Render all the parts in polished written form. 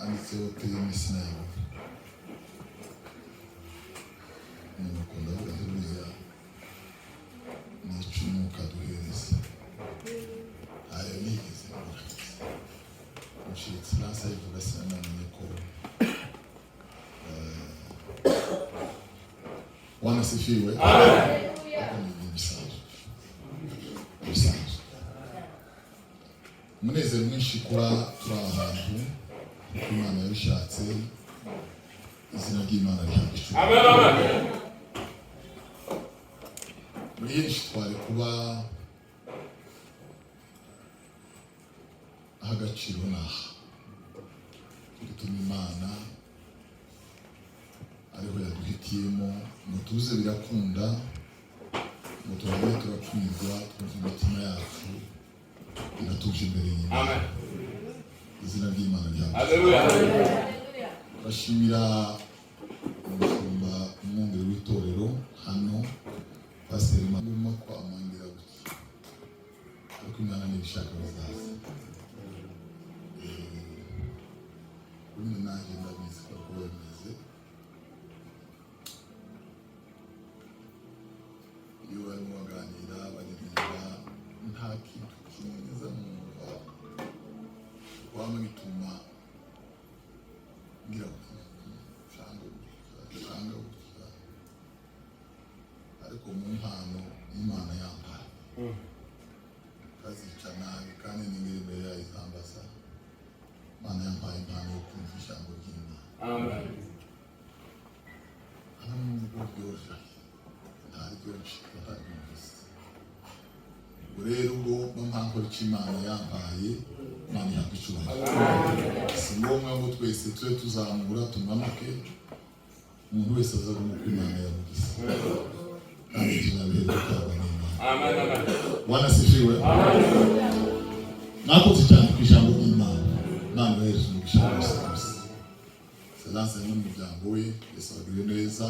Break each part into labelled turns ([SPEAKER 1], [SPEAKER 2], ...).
[SPEAKER 1] anditseho Temisina yawe n'umukunda w'Uruya n'icumu kaduhereza ayo nigeze ushitse nasa ivuga sana niko Bwana sifiwe. Amen. Munezero mwinshi kuba turi ahantu Imana yabishatse izina ry'Imana ryabishwe. Amen amen. Mwinshi twari kuba agaciro naha gutuma Imana ariho yaduhitiyemo ngo tuze birakunda ngo turabe turacumirwa twumva imitima yacu iratuje imbere y'Imana. Amen. Izina ry'Imana ryabishwe. Haleluya. Bashimira umushumba umwungere w'itorero hano Pastor Maguma kwa amangira guki ariko Imana nibishaka bizaza kuri nanjye ndabizi ko bimeze iyo barimo baganira baririmba nta kintu kimeze numva wamwe bituma ngira shanga ariko mu mpano Imana yampaye kazica nabi kandi n'imbere ya izambaza Imana yampaye impano yo kumva ijambo ry'Imana. Amen. Amen. Byoroshye ntaryo nshika ntabise rero ubwo mpamvu y'Imana yampaye Imana yakwicura. Si ngombwa ngo twese tube tuzamura tumanuke umuntu wese azaga mu Imana yavuze. Kandi tunabera kwa Imana. Amen amen. Bwana sifiwe. Amen. Nakoze cyane ku ijambo ry'Imana. Nanga Yesu mugishaka cyose. Selanse n'umuryango we Yesu agire neza.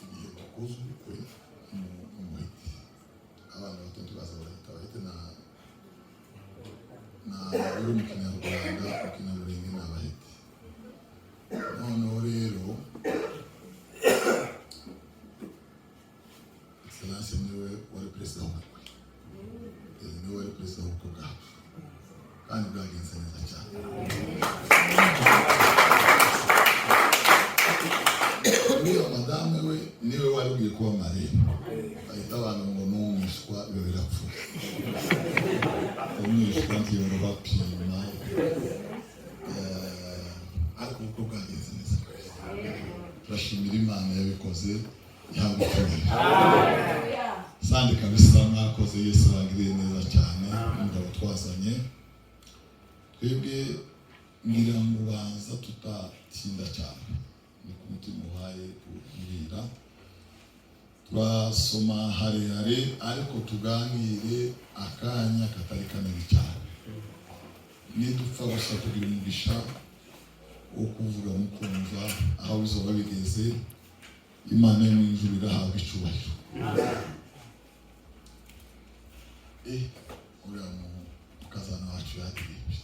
[SPEAKER 1] Igihe tukoze ubukwe umuhiti. Abana batatu bazabahita bahite na rero mu Kinyarwanda Kinyamurenge n'abahiti. Noneho rero Selanse niwe wari perezida w'ubukwe. Niwe wari perezida w'ubukwe bwacu kandi bwagenze neza cyane. Niyo madame we niwe wari ugiye kuba marembo bahita abantu ngo n'umwishwa biba birapfuye. Umwishwa ngiye bapima ariko ubukwe bwagenze neza. Turashimira Imana yabikoze yhabwa icyubahiro. Sandi kabisa mwakoze Yesu agiriye neza cyane umugabo twazanye twebwe ngira ngo baza tutatinda cyane ni ku mutima uhaye kubwira twasoma harehare ariko tuganire akanya katari kanini cyane nidupfa gusa kugira umugisha wo kuvuga mu kumva aho bizoba bigeze Imana yo mu ijuru irahabwa icyubahiro. Uriya mukazana wacu yadiribye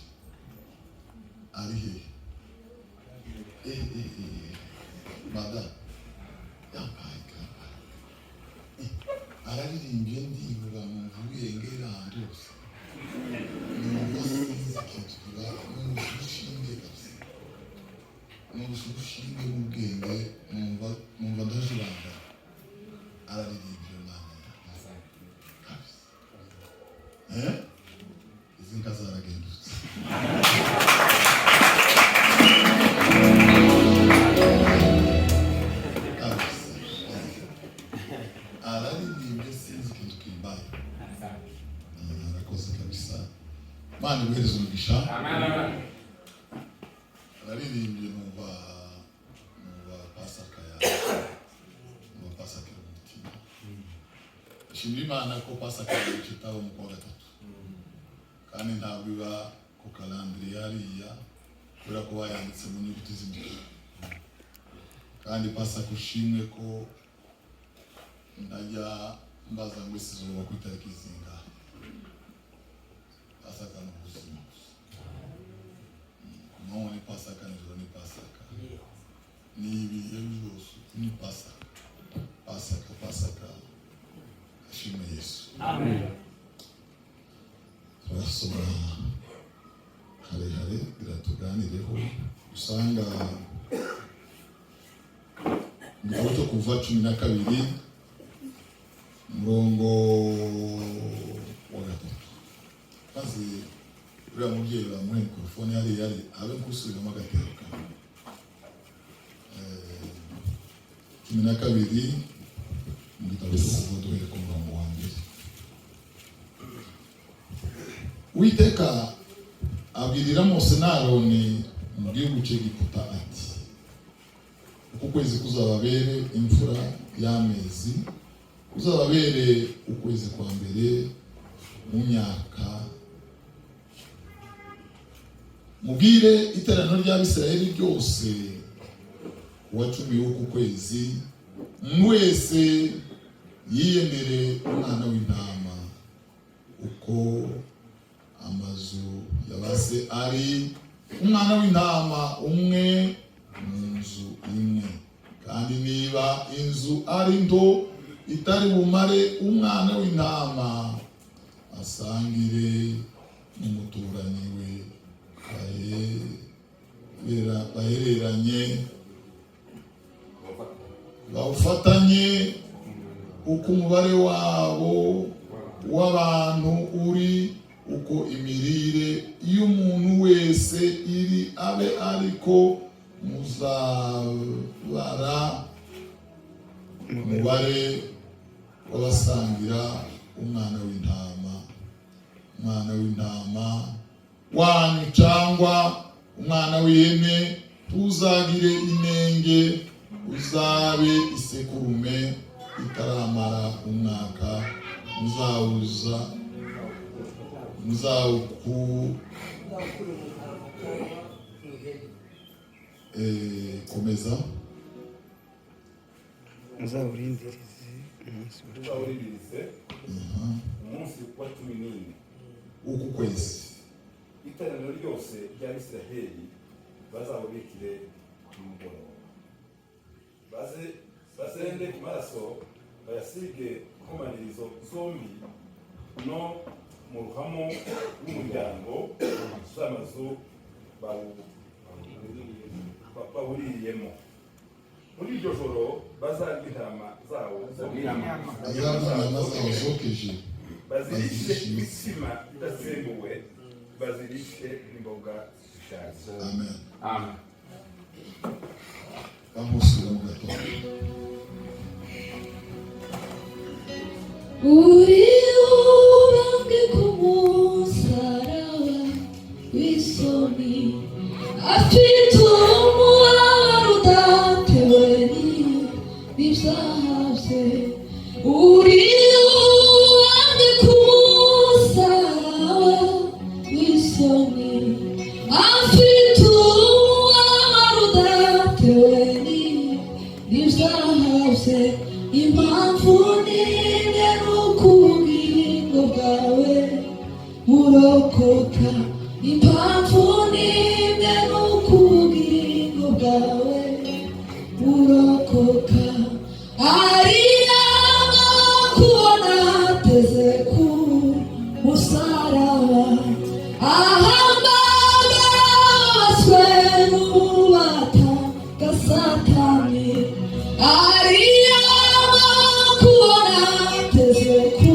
[SPEAKER 1] ari he mada yampaye araririmbye ndibuka mu bwenge ahantu hose n'ubushinge bw'ubwenge numva ndajuranga araririmbye izi nka zaragendutse. Araririmbye sinzi ikintu kimbaye. Arakoze kabisa. Imana imuhereze umugisha. Araririmbye numva Pasaka umutima. Shimira Imana ko Pasaka yitaba mu kwa gatatu. Kandi ntabwo iba ku kalendari yariya kubera ko bayanditse mu nyuguti z'imikara. Kandi Pasaka ushimwe ko ndajya mbaza ngo isizoba ku itariki zingahe. Pasaka n'ubuzima.
[SPEAKER 2] Amen.
[SPEAKER 1] Turasoma harehare biratuganireho usanga mu cyo kuva 12 murongo wa gatatu kazi uriya mubyeyi bamuhe mikrofone yari abe kusubiramo agatero kamwe 12 mu gitabo cyo kuva duhere ku murongo wa mbere. Uwiteka abwirira Mose na Aroni mu gihugu cy'Egiputa ati, uku kwezi kuzababere imfura y'amezi, kuzababere ukwezi kwa mbere mu myaka. Mubwire iteraniro ry'Abisirayeli ryose kuwa 10 w'uku kwezi mwese yiyemere umwana w'intama uko amazu yabase ari umwana w'intama umwe mu nzu imwe, kandi niba inzu ari nto itari bumare umwana w'intama asangire n'umuturanyi we bahereranye bawufatanye uko umubare wabo w'abantu uri, uko imirire y'umuntu wese iri abe ariko muzabara umubare w'abasangira umwana w'intama wanyu cyangwa umwana w'ihene, tuzagire inenge, uzabe isekurume itaramara umwaka, komeza
[SPEAKER 2] muzawurindirize
[SPEAKER 3] umunsi wa 14
[SPEAKER 1] uku kwezi.
[SPEAKER 3] iteraniro ryose ry'Abisiraheli bazabubikire ku mugoroba, bazende ku maraso bayasige ku manirizo zombi no mu ruhamo rw'umuryango z'amazu bawuriyemo. Muri iryo joro bazarya intama zawo
[SPEAKER 1] zokeje,
[SPEAKER 3] bazirishe imitsima idasembuwe, bazirishe n'imboga zishaje.
[SPEAKER 1] Amen.
[SPEAKER 3] Amen.
[SPEAKER 1] Bamusura mu gatondo.
[SPEAKER 4] Uriubange kumusaraba w'isoni, afite umubabaro udatewe n'ibyaha bye. Uriubange kumusaraba w'isoni, afite umubabaro udatewe n'ibyaha bye. Impamvu nini nuko ubugingo bwawe burokoka, impamvu nini nuko ubugingo bwawe burokoka. Ariyama kubona ateze ku musaraba, ahamagazwe n'ububata bwa Satani. Ariyama kubona ateze ku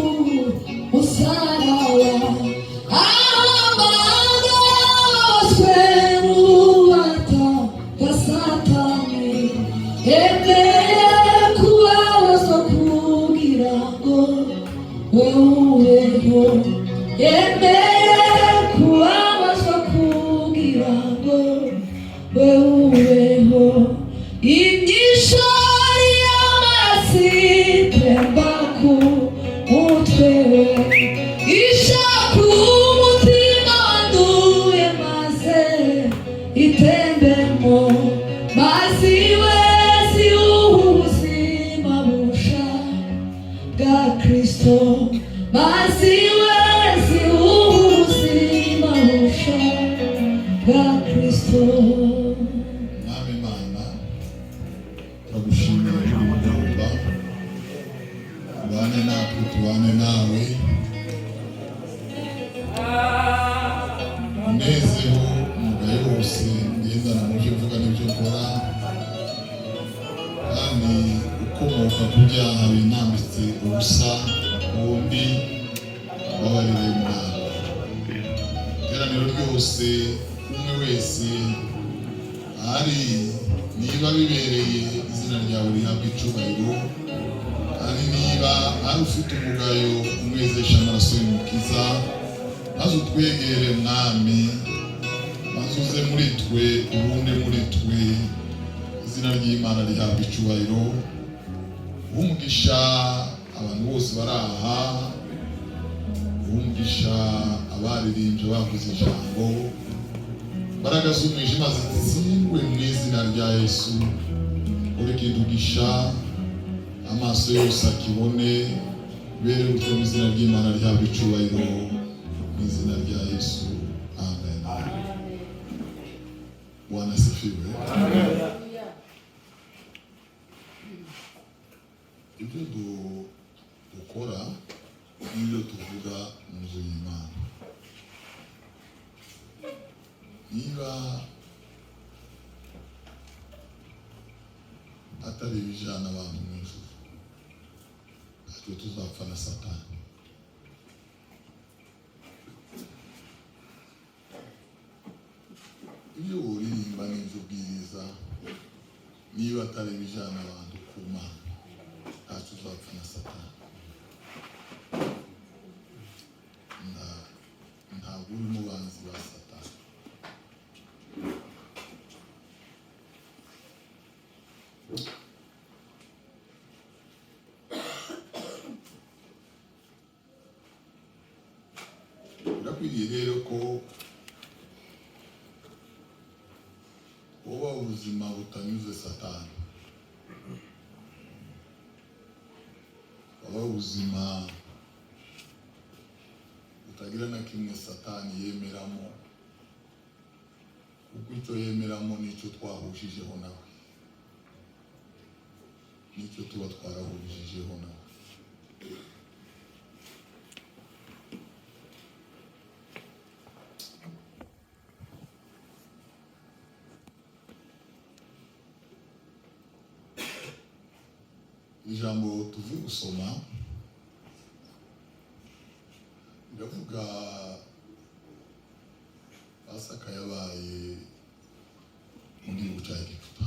[SPEAKER 4] musaraba, ahamagazwe n'ububata bwa Satani. Emeye kubabazwa kugira ngo weho, emeye kubabazwa kugira ngo weho. Imyishori y'amaraso itemba ku mutwe we, ishaka umutima wanduye maze itembemo, maze iwezi ubuzima busha bwa Kristo, maze iwezi ubuzima busha bwa Kristo.
[SPEAKER 1] Mwami Imana, turagushimira ijambo ryawe, ubane natwe tubane nawe. unezeho umugayo wose ngendana mu byo mvuga n'ibyo nkora, kandi ukomoka ku byaha binambitse ubusa, ubundi babarire Mwana. Iteraniro ryose, umwe wese ari niba bibereye izina ryawe rihabwa icyubahiro, kandi niba ari ufite umugayo umwezesha amaraso y'Umukiza, maze utwegere Mwami, maze uze muri twe, ubunde muri twe, izina ry'Imana rihabwa icyubahiro. Umugisha abantu bose bari aha, umugisha abaririmbye bavuze ijambo, imbaraga z'umwijima zitsindwe mu izina rya Yesu. Urekedugisha amaso yose akibone, bere gutyo mu izina ry'Imana rihabwa icyubahiro, mu izina rya Yesu, amen. Bwana asifiwe. Ibyo dukora n'ibyo tuvuga mu nzu y'Imana, niba atari ibijyana abantu mu ijuru, ntacyo tuzapfa na Satani. Ibyo uririmba n'ibyo ubwiriza, niba atari ibijyana abantu ku Mana, ntacyo uzapfa na Satani. Ntabwo uri mu banzi ba Satani. Birakwiriye rero ko woba ubuzima butanyuze Satani, waba ubuzima butagira na kimwe Satani yemeramo, kuko icyo yemeramo nicyo twahujijeho nawe, nicyo tuba twarahujijeho nawe. Ijambo tuvuye gusoma riravuga Pasaka yabaye mu gihugu cya Egiputa.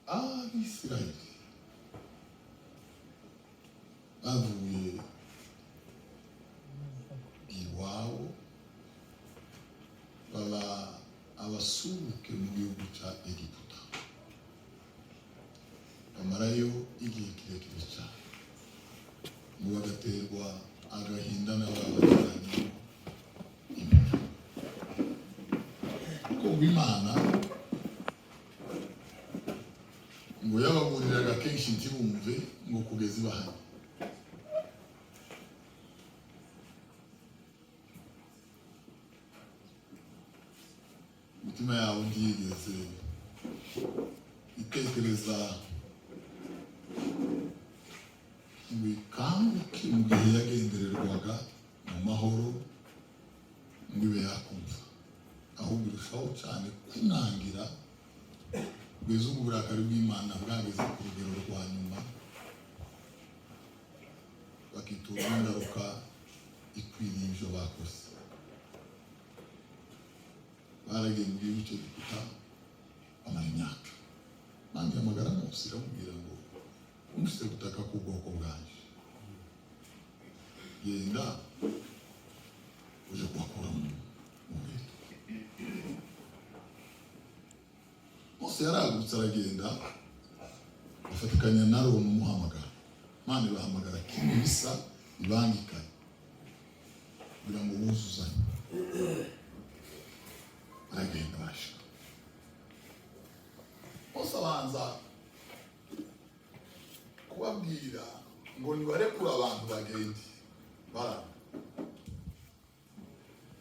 [SPEAKER 1] Abisirayeli bavuye iwabo baba abasuhuke mu gihugu cya Egiputa, bamarayo igihe kirekire cyane, ngo bagaterwa agahinda n'ababagiranye impuhwe. Kuko Imana ngo yababuriraga kenshi ntibumve, ngo kugeza ibahanye. Imitima yabo ntiyigeze itekereza ngo ikanguke mu gihe yagendererwaga mu mahoro, ngo ibe yakumva, ahubwo irushaho cyane kunangira, kugeza ubwo uburakari bw'Imana bwageze ku rugero rwa nyuma, bakitura ingaruka ikwiriye ibyo bakoze. Baragiye mu gihugu cy'Egiputa bamara imyaka. Imana ihamagara Mose iramubwira ngo umufite gutaka k'ubwoko bwanjye, genda uje kubakura mu buretwa. Mose yaragutse aragenda, afatikanya na Aroni umuhamagara. Imana ibahamagara kimwe bisa, ibangikanye kugira ngo buzuzanye. Aragenda bashika. Mose abanza kubabwira ngo nibarekure abantu bagende.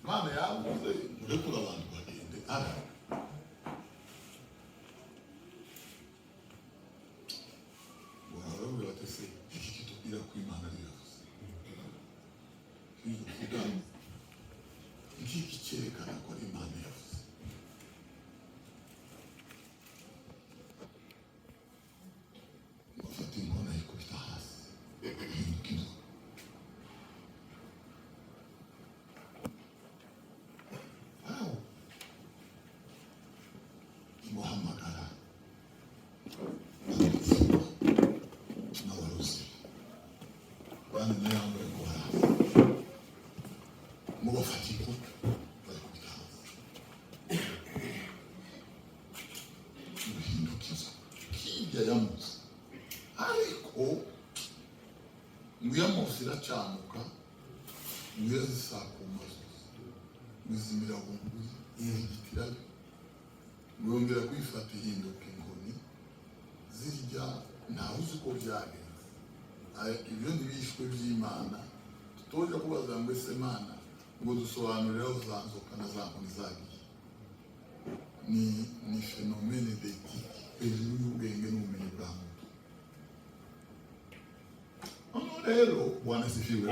[SPEAKER 1] Imana yavuze murekure abantu bagende. kandi nayo yambaye ko haraza ngo bafate ifoto bari kubitaza guhindukiza hirya ya Mose ariko ngo iya Mose iracamuka ngo iyo zisakuma izimira bunguzi yihitira ngo yongera kwifata ihinduka inkoni zirya ntawe uzi ko byagenze ibyo ntibishwe by'Imana tutoja kubaza ngo ese Mana ngo dusobanurire aho zanzoka na za nkoni zagiye ni phenomene d'éthique hejuru y'ubwenge n'ubumenyi bwa muntu. Hano rero Bwana asifiwe.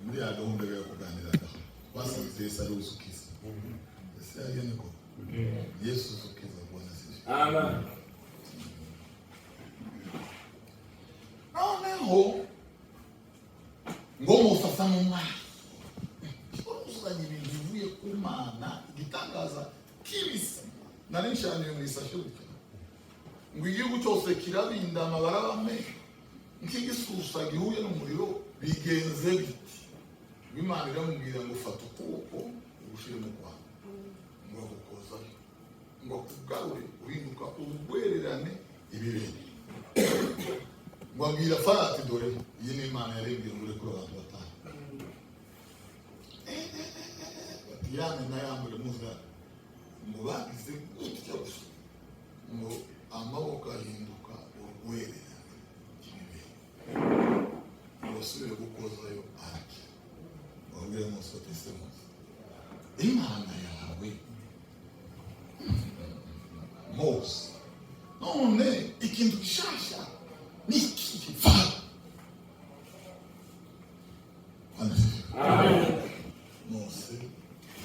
[SPEAKER 1] Muri ya gahunda yo kuganiraga basanze Yesu ari uzukiza. Ese yagene ko Yesu uzukiza Bwana asifiwe. Amen. Noneho ngo Mose mu mwana uzanye ibintu bivuye ku Mana igitangaza kibisi nari nshaniye mu isashe gutya ngo igihugu cyose kirabinda amabara bame nk'igisusa gihuye n'umuriro bigenze biti Imana iramubwira ngo fata ukuboko ugushire mu Rwanda ngo agukoza ngo kugarure uhinduka ubwererane ibirenge ngo abwira Farati dore iyi ni Imana yarebye ngo urekure abantu batanu batiyane n'ayambure muza ngo bagize gutya gusa ngo amaboko ahinduka urwererane ibirenge ngo basubire gukozayo araki wabwira Mose atese Mose Imana yawe Mose none ikintu gishasha nikiva Amen. Mose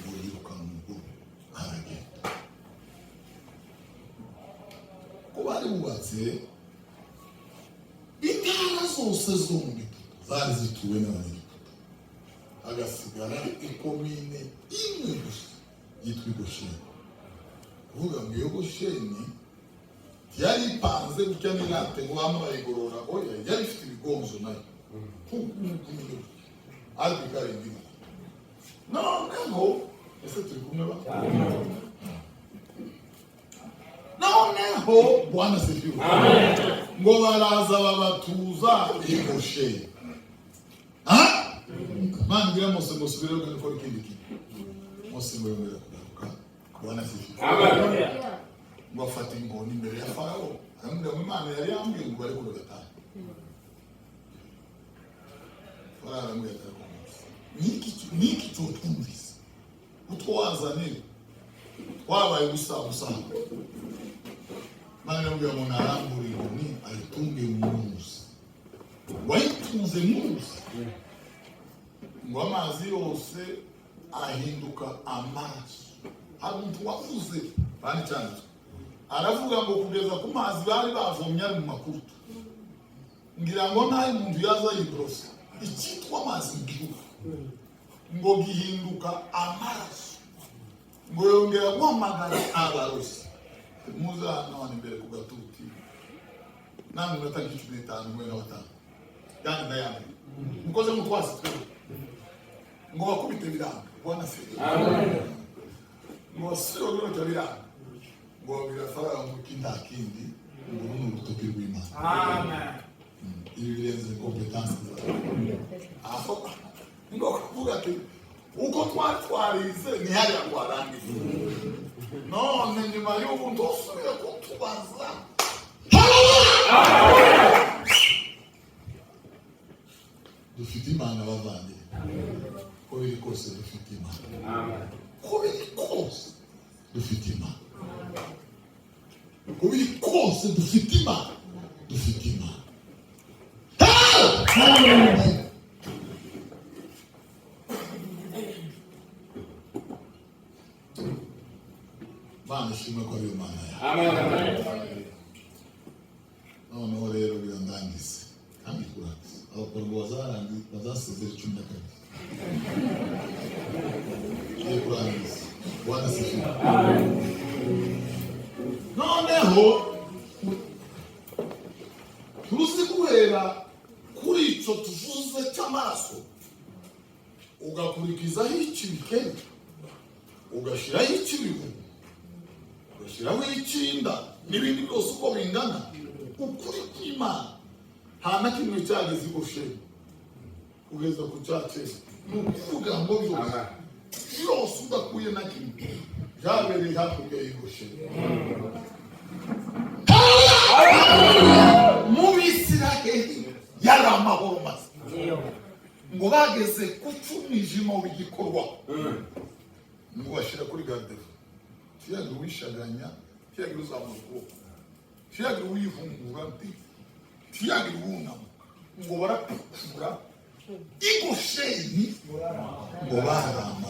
[SPEAKER 1] ngo yiruka mu muguru aragenda ko bari bubatse intara zose zo mu Egiputa zari zituwe n'Abanyegiputa hagasigara ikomine imwe gusa yitwa Gosheni. Kuvuga ngo iyo Gosheni yari ipanze gutya n'irate ngo bamayigorora oya yari ifite ibigonzo nayo ariko ikarenga noneho ese turi kumwe ba noneho Bwana asifiwe ngo baraza babatuza i Gosheni. Mana ngira Mose ngo subire ngo nikora ikindi kintu Mose ngo yongera kugaruka Bwana asifiwe ngo afata inkoni imbere ya Farawo aramubwira ngo Imana yari yambwiye ngo bari kure gatanu Farawo aramubwira ati niki cyo twumvise utwazanira twabaye gusa Mana aramubwira ngo narambure inkoni ayitunge mu munsi wayitunze munsi ngo amazi yose ahinduka amaraso. Hari umuntu wavuze bani cyane aravuga ngo kugeza ku mazi bari bavomye ari mu makurutu ngira ngo ntayo umuntu yaza yibrosa icyitwa amazi gihugu ngo gihinduka amaraso ngo yongera guhamagara abarozi muzana wane imbere ku gatuti namwe natanga 15 mwe na batanu kandi ndayamwe mukoze mutwasi twe ngo bakubite biranga Bwana asifiwe. Amen. Ngo sio cyo biranga ngo birafara mu kindakindi ngo n'urutoki rw'Imana. Amen. Ibi birenze competence zawe. Aho ngo kuvuga ati uko twarize ni hali ya kwarangiza none nyuma y'ubu ndosubira kutubaza. Dufite Imana bavanye ko biri kose dufite Imana. Amen. Ko biri kose dufite Imana. Ko biri kose dufite Imana. Dufite Imana. Amen. Bana shima kwa hiyo Imana ya. Amen. Noneho rero birandangize kandi kurati abakorwa bazarandi bazasezera 12 kurangiza Bwana asifiwe. Noneho tuzi guhera kuri icyo tuvuze cy'amaraso ugakurikizaho ikibikene, ugashyiraho ikibihugu, ugashyiraho icyinda n'ibindi byose uko bingana, ukuri kw'Imana nta na kimwe cyageze i Gosheni kugeza ku cyacezi. Ni ukuvuga ngo byose udakuye na kimwe byabereye hakurya y'i Gosheni. Mu Bisiraheli yari amahoro masa, ngo bageze ku cy'umwijima w'igikorwa ngo bashyira kuri gardefu, kiyagira uwishaganya, kiyagira uzamura ukuboko, kiyagira uwihungura mbi, kiyagira uwunama, ngo barapfura i Gosheni ngo barama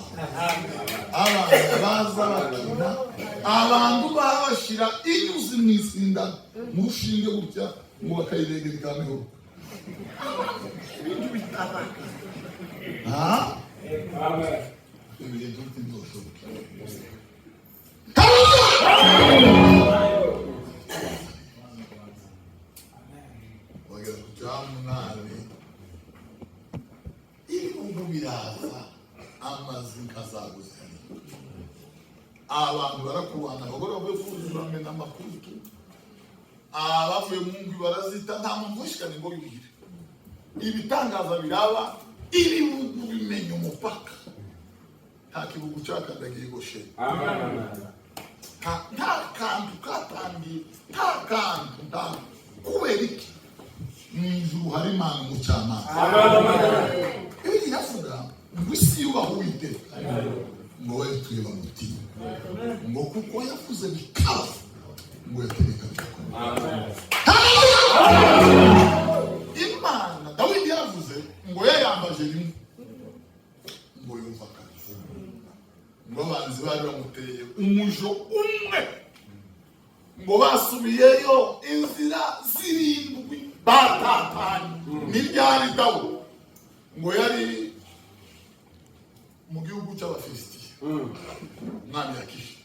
[SPEAKER 1] abantu baza bakina, abantu babashyira inyuzi mu isindano mu rushinge gutya ngo bakayiregera ikamihoro. Ibintu bitabaka ibintu by'indoshoboka bagera ku cyamunani, ibihugu biraza amazi nkazaguzanya, abantu barakurwana, abagore bavuye kuzura bamena amakutu, abavuye mu ngwi barazita, nta muntu wishikana ngo yubire. Ibitangaza biraba, ibihugu bimenya umupaka. Nta kibugu cyakandagiye i Gosheni, nta kantu katangiye, nta kantu, nta kubera iki mu ijuru hari Imana umucamanza. Ibi yavuga ngo isi yubaha Uwiteka, ngo we tuye bamutima, ngo kuko yavuze bikaba, ngo yategeka bikaba. Imana Dawidi yaravuze ngo yayambaje rimwe ngo yumva kabisa, ngo abanzi bari bamuteye umujo umwe, ngo basubiyeyo inzira zirindwi batatanye. N'iryari Dawudi ngo yari mu gihugu cy'Abafilisitiya, umwami Akishi,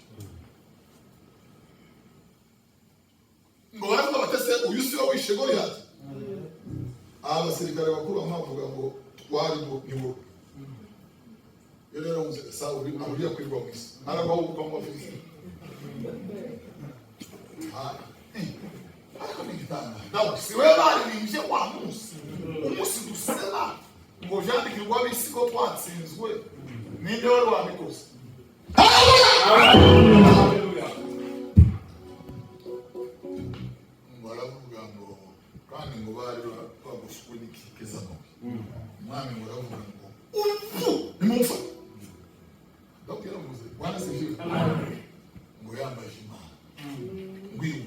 [SPEAKER 1] ngo baravuga batese uyu si we wishe Goliyati. Abasirikare bakuru bamavuga ngo twari nibo rero Sawuli amuriya kwirwa mu isi arabaho ubwo mu Bafilisitiya. Ariko nigitanga Dawudi si we baririmbye wa munsi, umunsi dusena ngo vyandikirwa bisi ko twatsinzwe, ninde wari wabikoze? Baravuga ngo kandi ngo bari baguswe n'ikikezano, umwami ngo aravuga ngo nimumfa. Dawudi yaravuze Bwana sivyo ngo yambaje Imana ngwiwe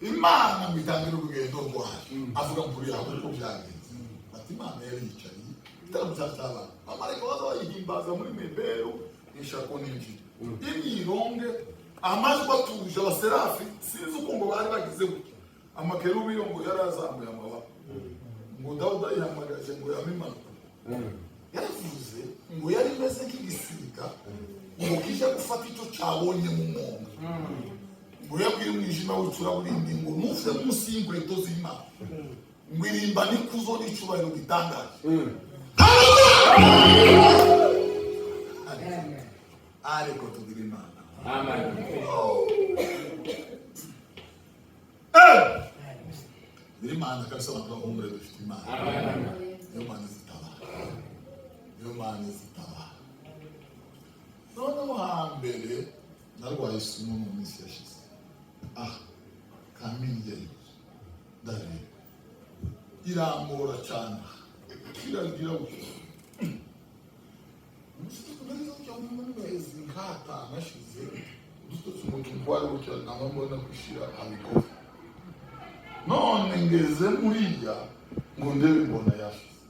[SPEAKER 1] Imana ngo itangira urugendo rwayo, avuga ngo yaho uko byagenze. Ati Imana yari yicaye itaramo cy'abana, amareka baza bayihimbaza muri Meberu n'ishako n'injiri imyironge, amajwi atuje abaserafi sinzi uko ngo bari bagize gutya, amakerubi yo ngo yarazamuye amababa, ngo Dawudi ayihamagaje ngo yamimanuka. Yaravuze ngo yari meze nk'igisiga ngo kije gufata icyo cyabonye mu mwonga, ngo yabwire umwijima w'icuraburindi ngo nuve munsi y'inkweto z'Imana, ngo irimba n'ikuzo n'icyubahiro gitangaje. Ariko tugira Imana. Amen. Tugira Imana kabisa, abantu bahumure dufite Imana. Niyo Mana zitabara, niyo Mana zitabara. Noneho hambere narwaye isumo mu minsi yashize, kamindye darebe irambora cyane, kiragira uko umusitari nk'atanu ashize udutotsi umuntu wari gutya namabona kwishira abikoze. None ngeze muriya ngo ndebe mbona yashize,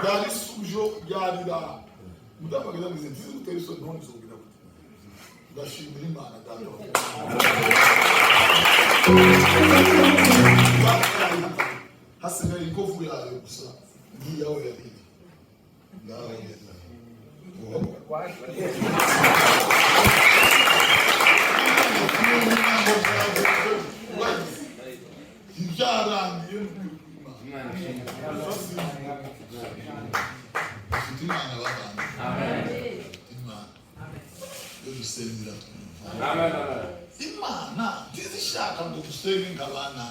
[SPEAKER 1] byari sujo byarira mudapageza ngize nziza gutera isoni none zobwira gute. Ndashimira Imana data hasigaye inkovu yayo gusa ngiyaho yabiri ngaho yeza
[SPEAKER 3] Amen.
[SPEAKER 1] Imana ntizishaka ngo dusenge nk'abana,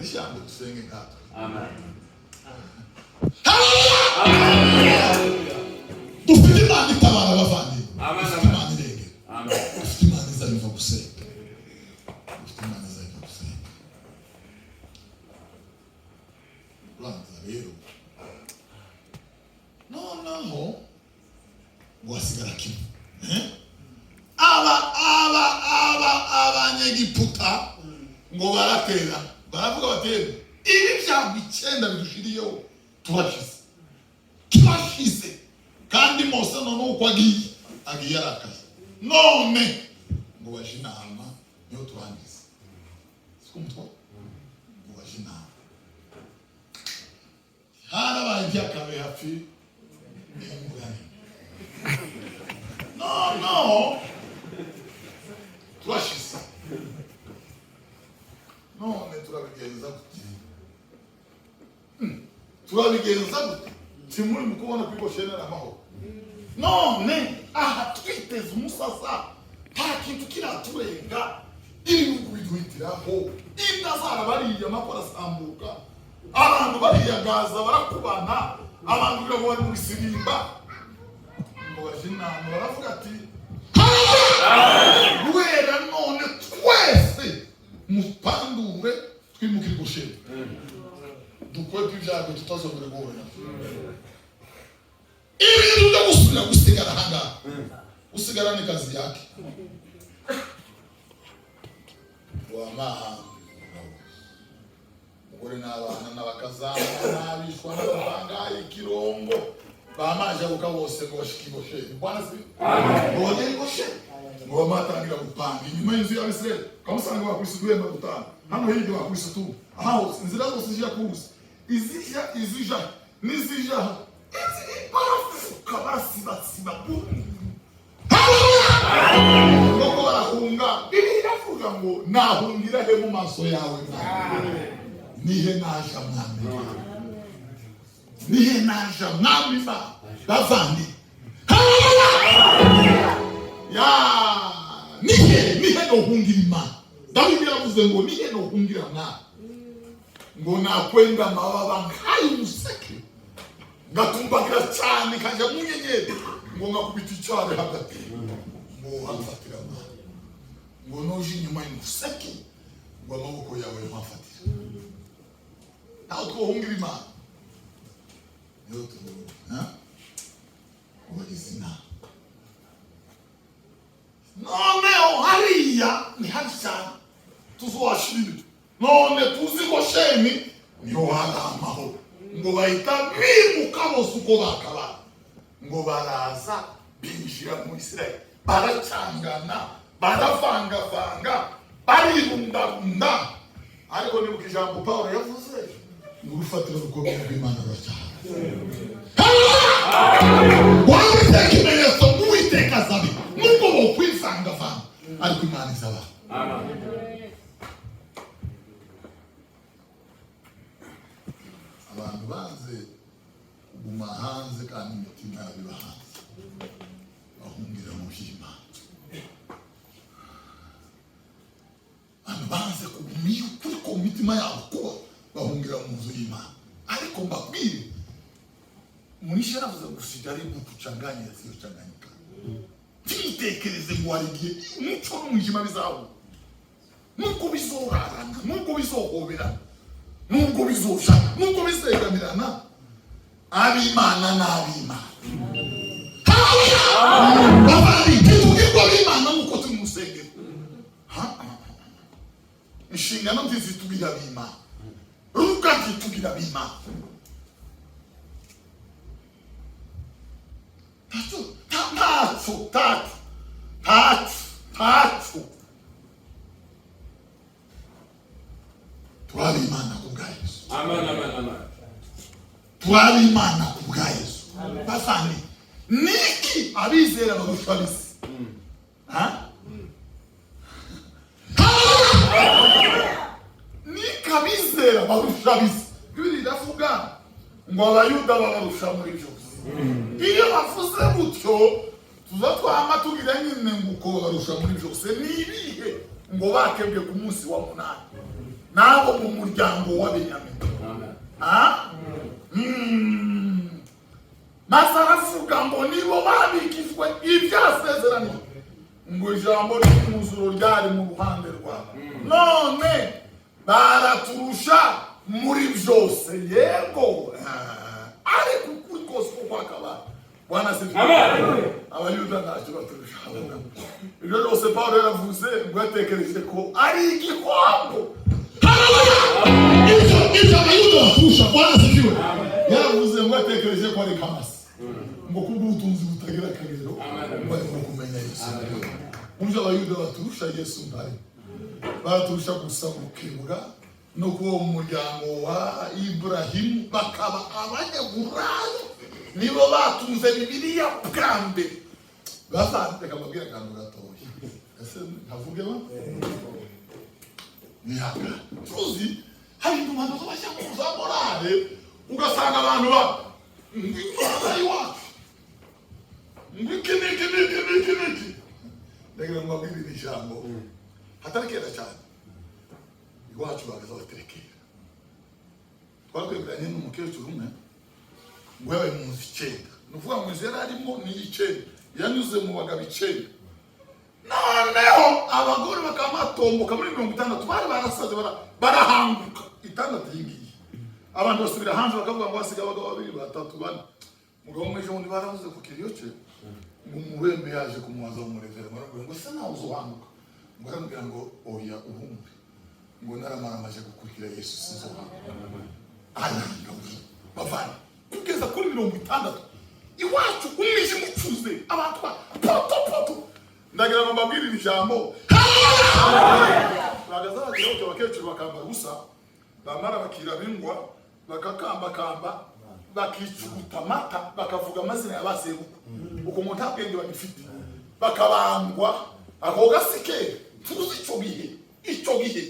[SPEAKER 1] zishaka ngo dusenge nk'ato.
[SPEAKER 3] Amen.
[SPEAKER 1] Dufite Imana itabara abavandimwe.
[SPEAKER 3] Amen.
[SPEAKER 1] Dufite Imana irengera.
[SPEAKER 3] Amen.
[SPEAKER 1] Dufite Imana izariva gusenga. Dufite Imana izariva gusenga. Uranza rero. Noneho wasigara kimwe. Abanyegiputa ngo baratera baravuga batera ibi byago 9 bidushiriyeho tubashize kandi Mose none uko agiye arakaye none ngo baje inama niyo turangiza sikumutwa ngo baje inama harabaye byakabe hafi no turashize none turabigenza gute kimuri mukubona kwigoshenera amahoro none aha twiteze umusasa nta kintu kiraturenga ibihugu biduhitiraho indazara bariya makora asambuka abantu bariyagaza barakubana abantu bari mu bisirimba ngo baje inama baravuga ati wera none twese mupandure twimukire Gosheni dukore ibyago tutazongera guhura ibintu byo gusubira gusigara hanga usigara ni kazi yake wamahanga uri n'abana n'abakazana n'abishwa n'abangaye Kirongo bamaje buka bose ngo bashiki Gosheni bwana si ngo bagere Gosheni ngo bamatangira gupanga inyuma y'inzu ya Isirayeli kamusanga bakwisuduye mu gutanga hano hirya bakwisutu aho inzira zose zija kuza izija nizija kabasiba ngo barahunga biravuga ngo nahungira he mu maso yawe nihe naja mwami bavandi ya nihe no hungira Imana Dawidi yaravuze ngo nihe no hungira mwana ngo nakwenda mababa nkayi museke ngatumbagira cyane kanje munyenyeri ngo ngakubita icyare hagati ngo hafatira mwana ngo noje inyuma y'umuseke ngo amaboko yawe mafatira aho twohungira Imana niyo tuvuga ubagizina none hariya ni hacyana tuzoashirira none tuzi Gosheni niho hari amahoro ngo bahita bimuka bose uko bakaba ngo baraza binjira mu Isirayeli baracangana baravangavanga barirundarunda ariko nibuka ijambo Pawulo yavuze ngo urufatiro rukomeye rw'Imana ruracyahari wabiteka ikimenyetso n'Uwiteka azabe nubwo bokwivangavanga ariko Imana izaba. Abantu banze kuguma hanze kandi umutima yabiba hanze bahungira mu by'Imana. Abantu banze kuguma kuri ko mitima yabo kuba bahungira mu nzu y'Imana ariko mbabwire Mwisha yaravuze gusigara imbuto changanya sio changanyika. Titekereze ngo arigiye umuco n'umwijima bizawo. Nuko bizorarana, nuko bizohobera. Nuko bizosha, nuko bizegamirana. Abimana n'abimana. Abandi tugirwa bimana nuko tumusenge. Inshingano ntizitugira bimana. Rukati tugira bimana. Tatu. Turabimana kubwa Yesu.
[SPEAKER 3] Amen.
[SPEAKER 1] Turabimana kubwa Yesu. Bafani. Niki abizera bagushabisi. Niki abizera bagushabisi. Bibiri ndavuga ngo abayuda babarusha muri byose. Iyo bavuze gutyo tuzatwama tugira nyine nguko barusha muri byose nibihe ngo bakebwe ku munsi wa munani nabo mu muryango wa Benyamini. Masaravuga ngo nibo babikizwe ibyasezerano ngo ijambo ry'umuzuro ryari mu ruhande rwabo, none baraturusha muri byose. Yego ariko kuri kose kwakaba Bwana sifiwe. Amen. Abayuda ntacyo baturusha. Ibyo byose Paulo yaravuze ngo yatekereje ko ari igikombo. Ibyo abayuda baturusha Bwana sifiwe. Yaravuze ngo yatekereje ko ari kamasi. Ngo kubw'ubutunzi butagira akagero bari kumenya Yesu. Umva abayuda baturusha Yesu ntari. Baturusha gusa gukebwa no kuba mu muryango wa Ibrahimu bakaba abanyaburayi. Nibo batunze Bibiliya bwa mbere. Bazandika amabwiriza akantu gatoya. Ese ntavuge ba? Niyaka. Tuzi hari n'umuntu ubasha kuza morale ugasanga abantu ba ngwari wacu. Ngwiki. Ndagira ngo mbabwire ijambo. Hatari kera cyane. Iwacu bagaza baterekera. Twakweguranye n'umukecuru umwe. Wewe munsi icyenda. Nuvuga ngo zera arimo ni icyenda. Yanyuze mu bagabo icyenda. Noneho abagore bakamatomboka muri 60 bari barasaze barahanguka. Itandatu y'ingiye. Abantu basubira hanze bakavuga ngo basiga abagabo 2 3 4. Mugabo umwe ejo baravuze ku kiriyo cye. Ngo umurembe yaje kumubaza umurevera ngo se nawe uzohanguka. Ngo arambwira ngo oya uhumbe. Ngo naramaramaje gukurikira Yesu sizohanguka. Ayanga bavana. Kugeza kuri 60 iwacu umije mucuze abantu poto ndagira ngo mbabwire ijambo. Bagaza bagira cyo bakecuru bakambara gusa bamara bakira bingwa bakakamba bakicuta mata bakavuga amazina y'abasebu uko umuntu abwenge bagifite bakabangwa aho gasike tuzi icyo gihe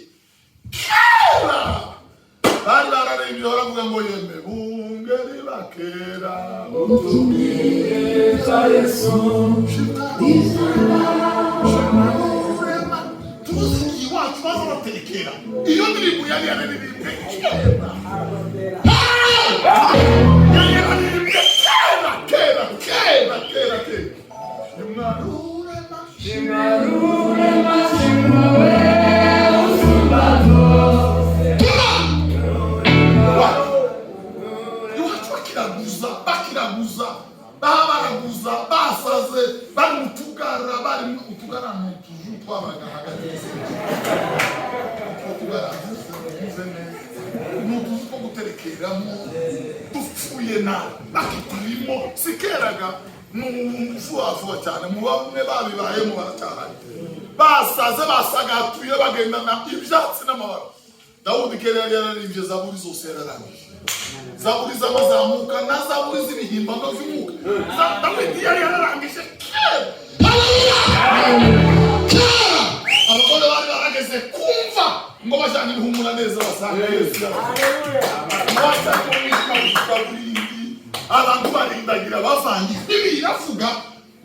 [SPEAKER 1] bari bararembye baravuga ngo yeme bungeri bakera utumiriza Yesu tuzi iwacu bazabaterekera iyo ndirimbo yari yararirimbwe kera bakiraguza baraguza basaze bari mutugara mu tuju twabaga hagati n'utuzu two guterekeramo dupfuye nabi bakiturimo sikeraga vuba cyane mu bamwe babibayemo baracyahari basaze basagatuye bagendana ibyatsi n'amabara. Dawudi kera yararirimbye zaburi zose yararangije. Zaburi z'amazamuka na zaburi z'ibihimbano by'umwuka. Dawidi yari yararangije kera. Abagore bari barageze kumva ngo bajyane ibihumura neza basanga Yesu. Abantu barindagira bavangiye. Bibiliya iravuga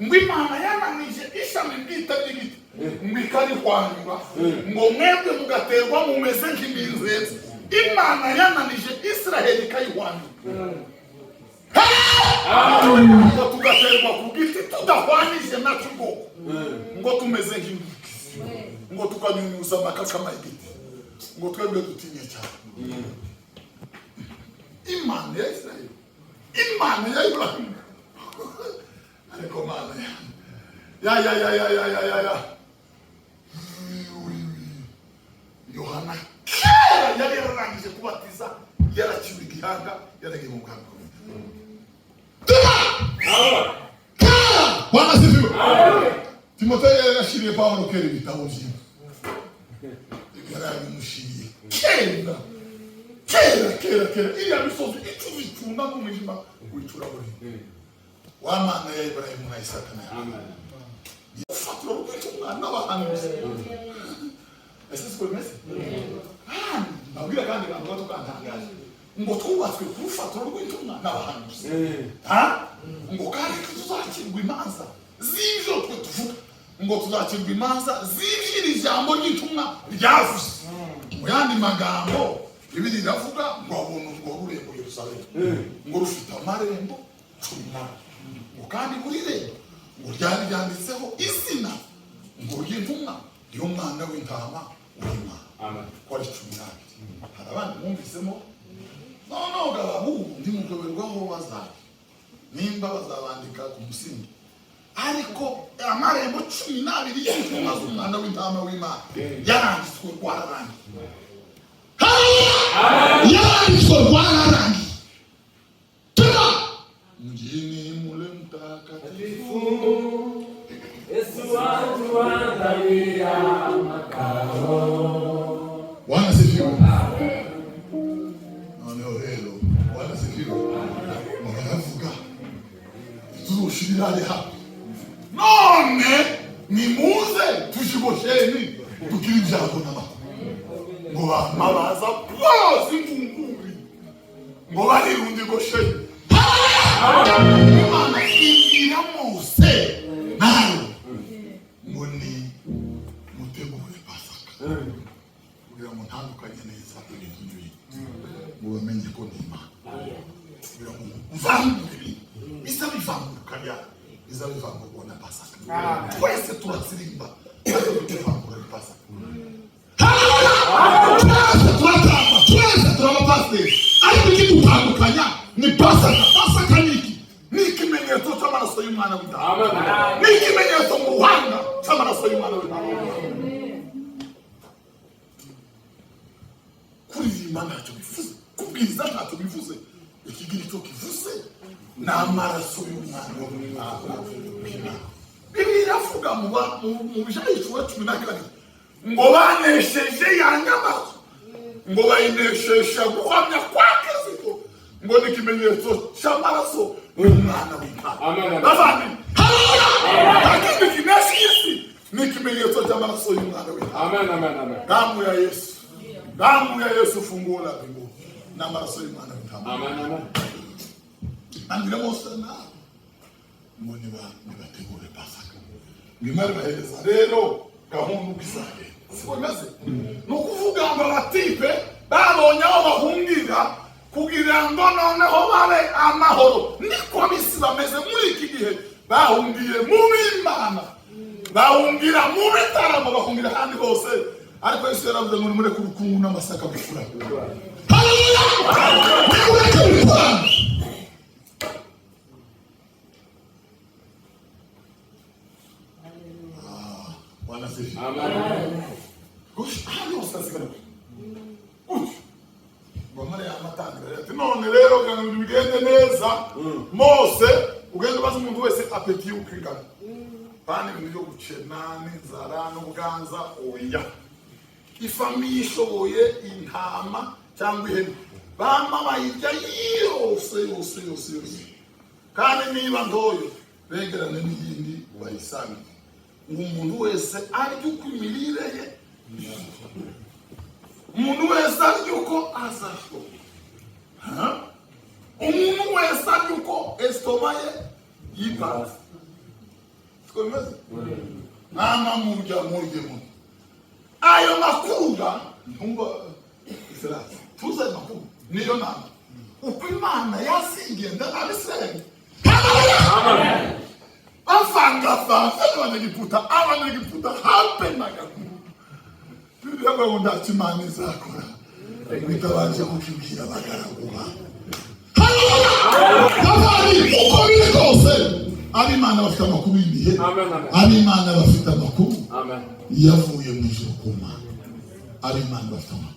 [SPEAKER 1] ngo Imana yananije ishami bwite ry'igiti ngo ikarihwanyura ngo mwebwe mugaterwa mumeze nk'iminzezi. Imana yananije Israheli ikayihwanyura. Ngo tugaterwa ku giti tudahwanije nacyo ngo tumeze nk'imbuto ngo tukanyunyuza amakakama y'igiti ngo twebwe dutinye cyane. Imana ya Israheli, Imana ya Ibrahimu, ariko Mana ya Yohana kera yari yararangije kubatiza yaraciwe igihanga yaragiye mu bwami. Bwana sifiwe. Timoteyo yarashiriye Pawulo kera ibitabo bye. Yarabimushiriye kera iya misozi icubicunda mu mwijima wicura buri. Wa Mana ya Ibrahimu na Isaka na Yakobo. Yafatwa rw'umwana n'abahanuzi. Ese siko bimeze? Babwira kandi abantu batukantangaje ngo twubatswe ku rufatiro rw'intumwa n'abahanuzi. Ngo kandi tuzakirwa imanza z'ibyo twe tuvuga ngo tuzakirwa imanza z'ibyo ijambo ry'intumwa ryavuze. Mu yandi magambo Bibiliya iravuga ngo abona urwo rurembo Yerusalemu ngo rufite amarembo 10 ngo kandi buri rembo ngo ryari ryanditseho izina ngo ry'intumwa y'umwana w'intama w'Imana.
[SPEAKER 3] Amen.
[SPEAKER 1] Kwa 12 hari abandi bumvisemo no garabu ndi mugoberwaho bazaza nimba bazabandika ku musingi ariko amarembo 12 y'intumwa z'umwana w'intama w'Imana yaranditswe rwararangi. Yaranditswe rwararangi. Tuma mjini mule mtakatifu
[SPEAKER 5] Yesu atuandalia makao.
[SPEAKER 1] Bwana sifiwe. None rero Bwana sifiwe. Muravuga tuzoshirira hapo. None nimuze tushibosheni tukiri byago n'amakuru. Ngo mabaza bose ingunguri. Ngo bari rundi gosheni. Imana igira Mose nayo ngo ni mutegure Pasaka. Kugira ngo ntandukanye neza ibintu n'ibindi. Ngo bamenye ko ni Imana. Kugira ngo mvangure bisa bivangukanya bisa bivangurwa na Pasaka. Twese turatsirimba ariko tutavangura Pasaka. Twese turabapasiteri ariko ikidutandukanya ni Pasaka. Pasaka niki? Ni ikimenyetso cy'amaraso y'umwana w'intama. Ni ikimenyetso mu ruhanga cy'amaraso y'umwana w'intama. Kuririmba ntacyo bivuze, kubwiriza ntacyo bivuze, ikigirito kivuze ni amaraso y'umwana w'intama. Bibiliya iravuga mu Bijayishura 12 ngo banesheje ya nyamazo ngo bayinesheje guhamya kwa Kristo ngo ni ikimenyetso cy'amaraso y'umwana w'intama. Bavandi lakini kinashisi ni ikimenyetso cy'amaraso y'umwana w'intama. Amen. Damu ya Yesu fungula mbingu na amaraso y'umwana w'intama. Amen. Andira Mose na moni bategure Pasaka. Ngimara bahereza rero gahunda ukisaye. Siboneze nukuvuga ngo abatipe babonye aho bahungira kugira ngo noneho babe amahoro. Niko abisi bameze muri iki gihe bahungiye mu Imana, bahungira mu bitaramo, bahungira handi hose ariko Yesu yaravuze ngo muri kurukungu n'amasaka bifura. Haleluya! Bwana sifiwe. Amen. Hano usasigara. Bamare amatangira ati none rero kandi bigende neza. Mose ugende baza umuntu wese apeti ukigana. Bani ibintu byo gucena n'inzara n'ubuganza oya. Ifamiye ishoboye intama cyangwa ihene bama bayirya yose. Kandi niba ndoyo begerane n'iyindi bayisanga. Umuntu wese arya uko imirire ye, umuntu wese arya uko azashyo. Umuntu wese arya uko estoma ye yipaza. Twemeze nama murya mu ayo makunda ntumba Israel tuza makunda niyo nama uko Imana yasigenda abisirayeli. Amen. Afanga abanyagiputa hape nagakubu. Turiya ngo Imana izakora. Bitabanje kukibwira abagaraguba. Haleluya! Uko biri kose ab'Imana bafite amakuru y'ibihe. Ab'Imana bafite amakuru. Amen. Yavuye mu ijuru ku Mana. Ab'Imana bafite amakuru.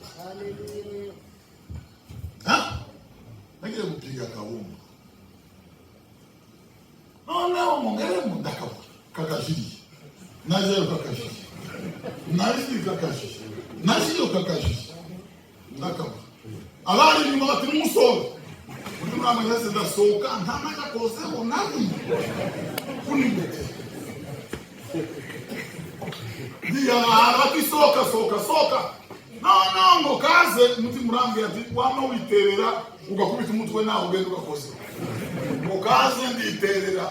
[SPEAKER 1] Nagiye gupiga kawumba. Noneho mungere mundakabo kakashiri naje kakashiri naje kakashiri naje kakashiri ndakabo abari nyuma bati musoro undi mwana wese ndasohoka ntanaga kose onani kuninde dia arati soka no ngo kaze muti murambe ati wama witerera ugakubita umutwe nawe ugenda ugakoze. Mukaze nditerera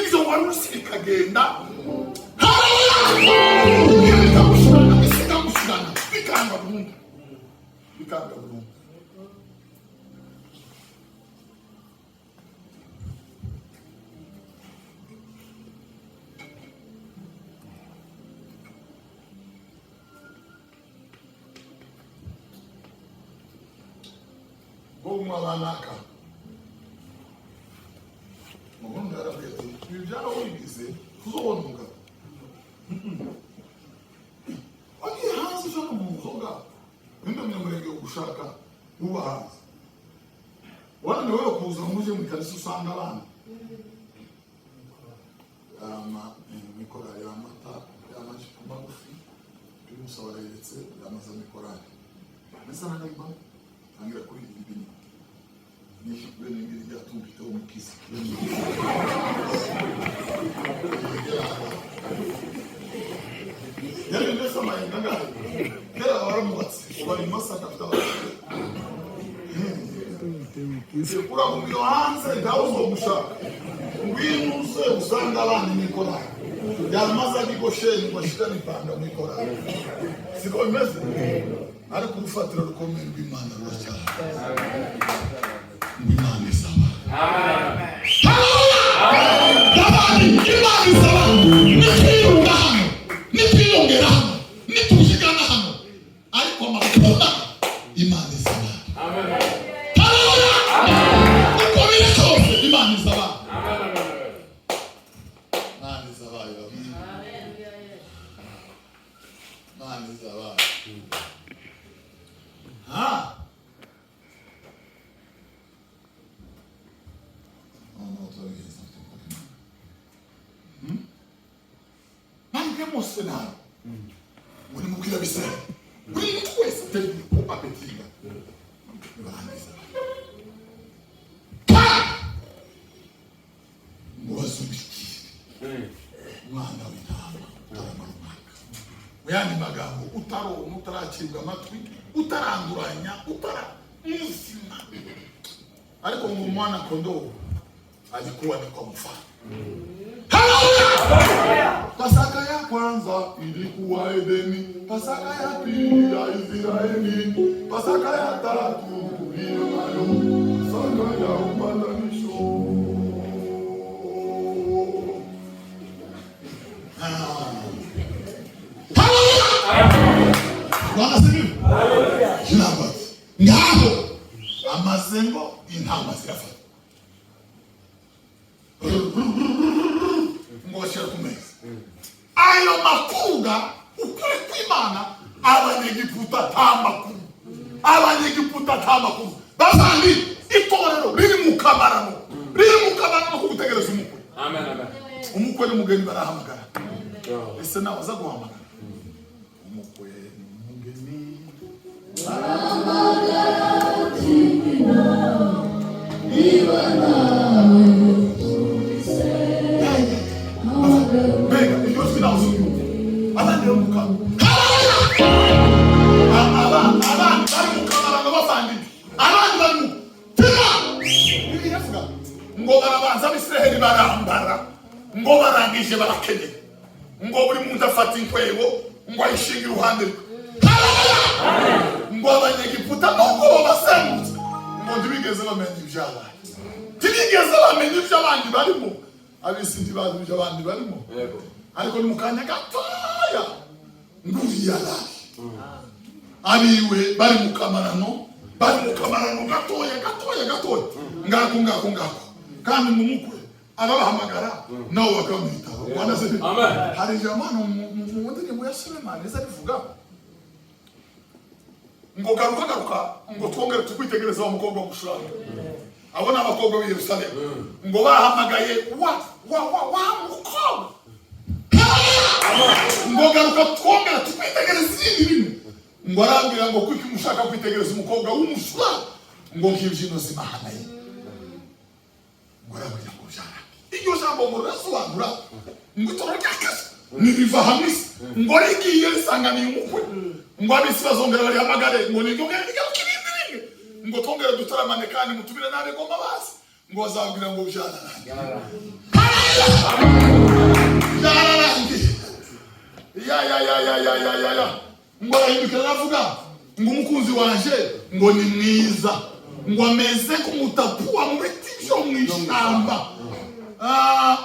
[SPEAKER 1] izo warusi bikagenda bikamushurana bikanga burundu Goma banaka ubundi arabwete ibyaho wigize kuzobonuka wagi hanze ushaka mu nzoga ninde munyamurenge ugushaka uba hanze wana niwe kuza muje mu kanisa usanga abana mikora y'amata y'amajipo magufi bimusaba yaretse yamaze mikorane mbese nagamba angira kuri ibintu nishi bene ngiri yatumbite umukisi yari mbese mayinga kera baramubatse bari masaka kura mu biro hanze ndawo mushaka ngwinuze usanga abana nikora yamaze agigosheni bashikana ipanda nikora siko bimeze ariko urufatiro rukomeye rw'Imana ruracyari Imana isaba Imana isaba nitwiyunga hano nitwiyongera hano nituzigana hano ariko amakunda Imana isaba uko biri kose Imana isaba Imana isaba Imana isaba Senado. Muri mukira bisara. Muri twese turi ku apetinga. Bahanisa. Mubazubiki. Mwana w'intama utaramaka. Muyandi magambo utaracibwa amatwi, utaranduranya, muzima. Ariko mu mwana kondoo alikuwa ni kwa mfano. Pasaka ya kwanza ilikuwa Edeni, Pasaka ya pili ya Israeli, Pasaka ya tatu tuliyo nayo, Pasaka ya upatanisho. Bwana sifiwe. Haleluya. Ngabo amazengo intama zirafata. Ngoshira kumeza. Ayo makuga ukuri kw'Imana abanyegiputa tamakuru bazandi itorero riri mu kabarano ko gutegereza umukwe. Amen. Umukwe n'umugeni barahamagara. Ese nawe aza guhamagara umukwe n'umugeni barahamagara timina ibana ngo barabanza Abisiraheli barambara ngo barangije barakene ngo buri muntu afata inkwebo ngo ayishinga iruhande rwe ngo abanyegiputa ngo basengutse ngo ntibigeze bamenya ibyabaye ntibigeze bamenya iby'abandi barimo abisi ntibazi iby'abandi barimo ariko ni mu kanya gatoya nguriyara abiwe bari mu kamarano gatoya ngako kandi mu mukwe ababahamagara nawe bakamwitaho. Bwana se hari jamano mu ndirimbo ya Sulemani izabivuga ngo garuka ngo twongere tukwitegereza umukobwa w'umushuranga abona abakobwa b'i Yerusalemu ngo bahamagaye wa mukobwa ngo garuka twongere tukwitegereza ibintu ngo arambira ngo kuko mushaka kwitegereza umukobwa w'umushuranga ngo ngivyo zimahanaye ngo arambira ngo jana iryo jambo ngo rasobanura ngo torokakase nibiva hamisi ngo rigiye risanganiye umukwe ngo abisi bazongera bari hamagare ngo niryo kirindiriye ngo twongere dutaramane kandi mutubire nabe ngoma basi ngo bazabwira ngo jana nanjye ngo arahindukira aravuga ngo umukunzi wanje ngo ni mwiza ngo ameze nk'umutapuwa mu biti byo mu ishyamba.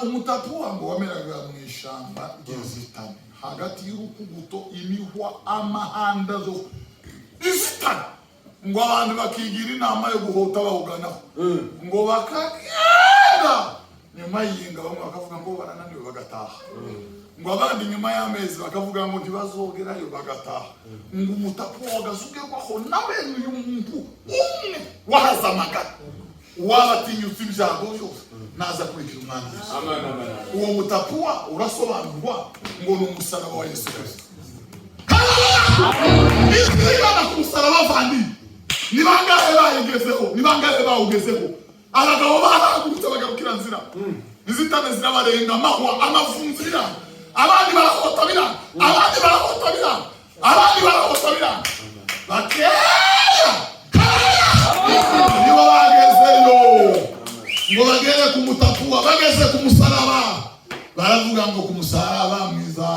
[SPEAKER 1] Umutapuwa ngo wameraga mu ishyamba ry'inzitane hagati y'urukuguto, imihwa, amahanda zo inzitane, ngo abantu bakigira inama yo guhota bawuganaho ngo bakagenda nyuma y'inga, bamwe bakavuga ngo barananiwe bagataha, ngo abandi nyuma y'amezi bakavuga ngo ntibazogerayo bagataha. ngo umutapuwa wagasugerwaho nawe uyu muntu umwe wahazamaga wabatinyutse ibyago byose naza kurikira umwana Yesu. Uwo mutapuwa urasobanurwa ngo ni umusaraba wa Yesu Kristo. Izina ku musaraba vandi ni bangahe bayigezeho, ni bangahe bawugezeho. Abagabo bahagurutse bagarukira nzira, inzitane zirabarenga, amahwa, amavunzira, abandi barahotabira, abandi barahotabira, abandi barahotabira bakeya. Nibo bagezeyo ngo bagere ku mutapuwa, bageze ku musaraba baravuga ngo ku musaraba mwiza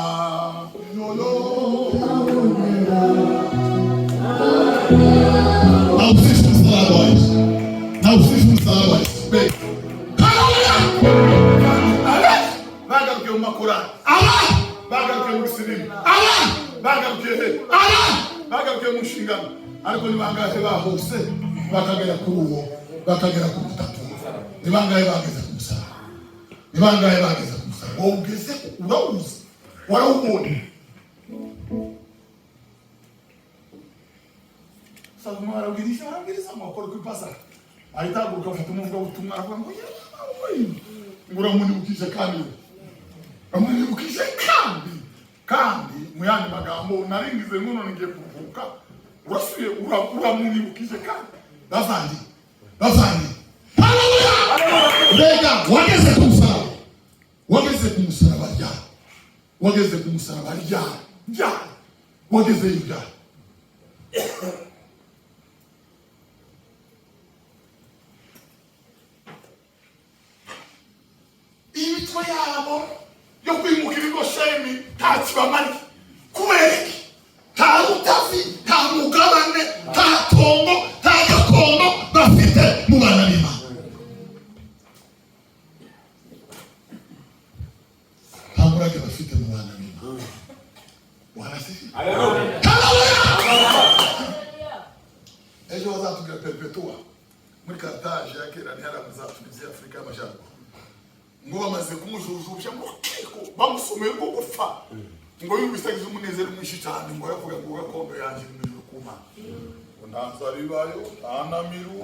[SPEAKER 1] na usifu msalaba wa Yesu, na usifu msalaba wa Yesu. Bagarukiye mu makorani, bagarukiye mu sirimu, bagarukiye mu nshingano, ariko ni bangahe bahose bakagera kuri uwo, bakagera ku mutapuwa. Ni bangahe bageze ku musaraba, ni bangahe bageze ku musaraba. Wowe ugeze urawuzi, warawubonye. Sasa arabwiriza amakuru kuri pasaka, ahitaguruka afata umuvuga ubutumwa aravuga ngo uramunibukije kandi amunibukije kandi mu yandi magambo naringize ngono ngiye kuvuka, urasuye uramunibukije kandi bavandi. Haleluya! Mbega wageze ku musaraba, wageze ku musaraba ryari, wageze ku musaraba ryari, wageze ryari. Imitwe yabo yo kwimukira i Gosheni ntakibamari, kubera iki? Nta rutavi, nta mugabane, nta tongo, nta gakondo bafite mu bana b'Imana. Nta murage bafite mu bana b'Imana. Wanasifiwe. Haleluya! Ejo bazatubwira perpetua muri Carthage ya kera ni yaramuzatumiza Afrika y'Amajyaruguru, ngo bamaze kumujujubya ngo kiko bamusomeye ngo gupfa, ngo yubisagize umunezero mwinshi cyane, ngo yavuga ngo gakondo yanjye ni kuma ngo ntanzaribayo anamiru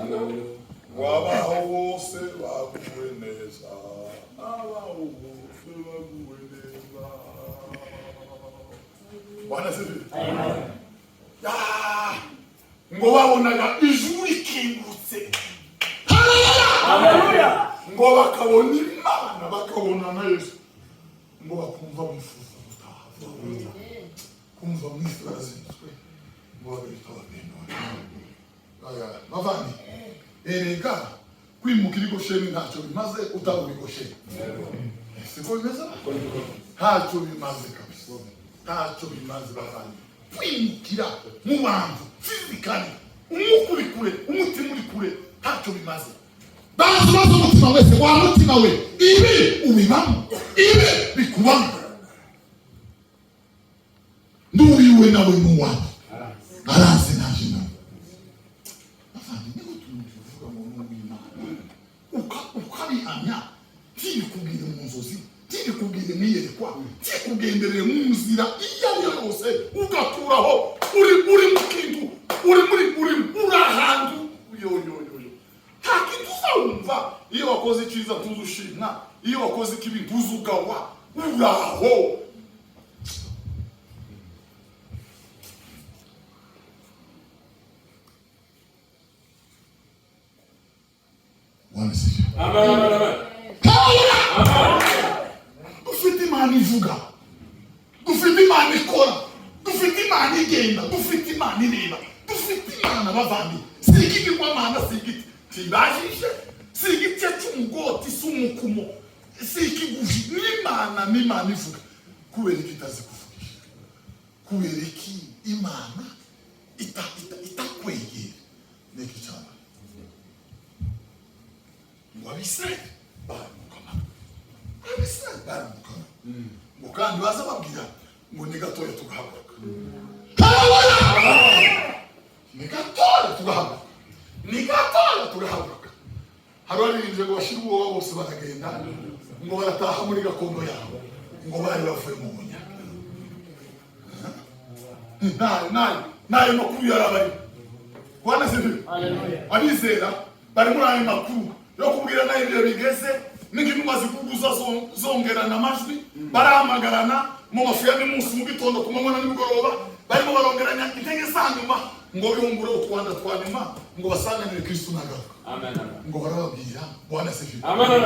[SPEAKER 1] wabaho bose baguwe neza, abaho bose baguwe neza. Bwana sifi. Ngo babonaga ijuru rikingutse. Haleluya! Ngo bakabona Imana, bakabona na Yesu, ngo bakumva bifuza gutaha, kumva mwisi barazinzwe, ngo babirika bagenda. Bavani, erega kwimukira i Gosheni ntacyo bimaze utari i Gosheni. Siko bimeze? Ntacyo bimaze kabisa, ntacyo bimaze bavani. Kwimukira mu bantu fizikali, umwuka uri kure, umutima uri kure, ntacyo bimaze. Bazubaza umutima wese, wa mutima we, ibi ubibamo, ibi bikubamo. Nduriwe nawe muwabo, aranze naje nawe. Bavandi, niko tuvuga mu Imana, ukabihamya, ntibikubwire mu nzozi, ntibikubwire mwiyerekwa, ntibikugenderere mu nzira iyo ari yo yose, ugaturaho, uri mu kintu, uri ahantu, yo. Hakintu uzawumva, iyo wakoze icyiza tuzushimwa, iyo wakoze ikibi tuzugawa, uraho. Wanasifiwe. Amen. Dufite Imana ivuga, dufite Imana ikora, dufite Imana igenda, dufite Imana ireba, dufite Imana bavandi. Sigiti kwa Imana sigiti tibajishe, sigiti cy'umugoti sumukumo. si ikigufi n'Imana ivuga kubera iki itazi kuvugisha, kubera iki Imana itakwegera n'iki cyane ngo Abisirayeli baramukana ngo kandi baza babwira ngo ni gatoya tugahaguruka, ni gatoya tugahaguruka. Hari abaririmbye ngo bashira ubwoba bose baragenda ngo barataha muri gakondo yabo ngo bari bavuye mu bunyaga. Nayo makuru yarabari Bwana sifi. Abizera bari muri ayo makuru yo kubwira nayo ibyo bigeze n'ingingo bazikuguza zongerana amajwi barahamagarana mu mafu ya n'umunsi mu gitondo ku manywa n'imugoroba barimo barongeranya intege zanyuma ngo bihungure utwanda twanyuma ngo basanganire Kristo nagaruka. Amen. Ngo barababwira Bwana sifi. Amen.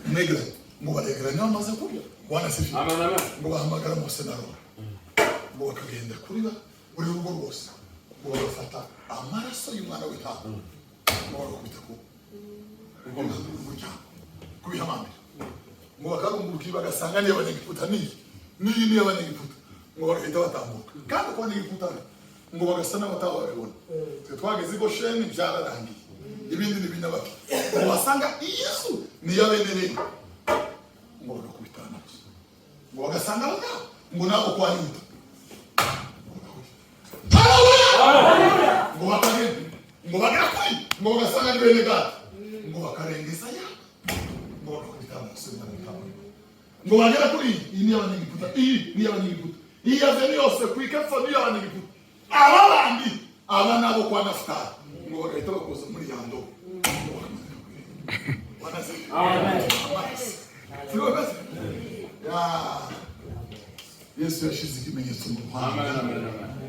[SPEAKER 1] Negre ngo baregeranya amaze kurya Bwana sifi. Amen. Ngo bahamagara mu senaro ngo bakagenda kuri buri rugo rwose ngo bafata amaraso y'umwana w'intama ngo bakubita ku kubihamambira ngo bakarunguruka bagasanga niyo abanyegiputa niyo abanyegiputa ngo bagahita batambuka kandi kwa Abanyegiputa ngo bagasa n'abatababibona. Twe twageze i Gosheni byararangiye ibindi n'ibinabaki ngo basanga Yesu niyo abenereye ngo bagakubitana ngo bagasanga abagabo ngo nabo kwa Yuda ngo bakagenda ngo bagera kuri ngo bagasanga ni bene Gadi ngo bakarengeza ya ngo bakubitana ngo bagera kuri iyi ni Abanyegiputa, iyi ni Abanyegiputa, iyi yazeni yose kwikefa ni Abanyegiputa, aba bandi aba nabo kwa Nafutali ngo bagahita bakoza muri yando. Yesu yashize ikimenyetso mu Rwanda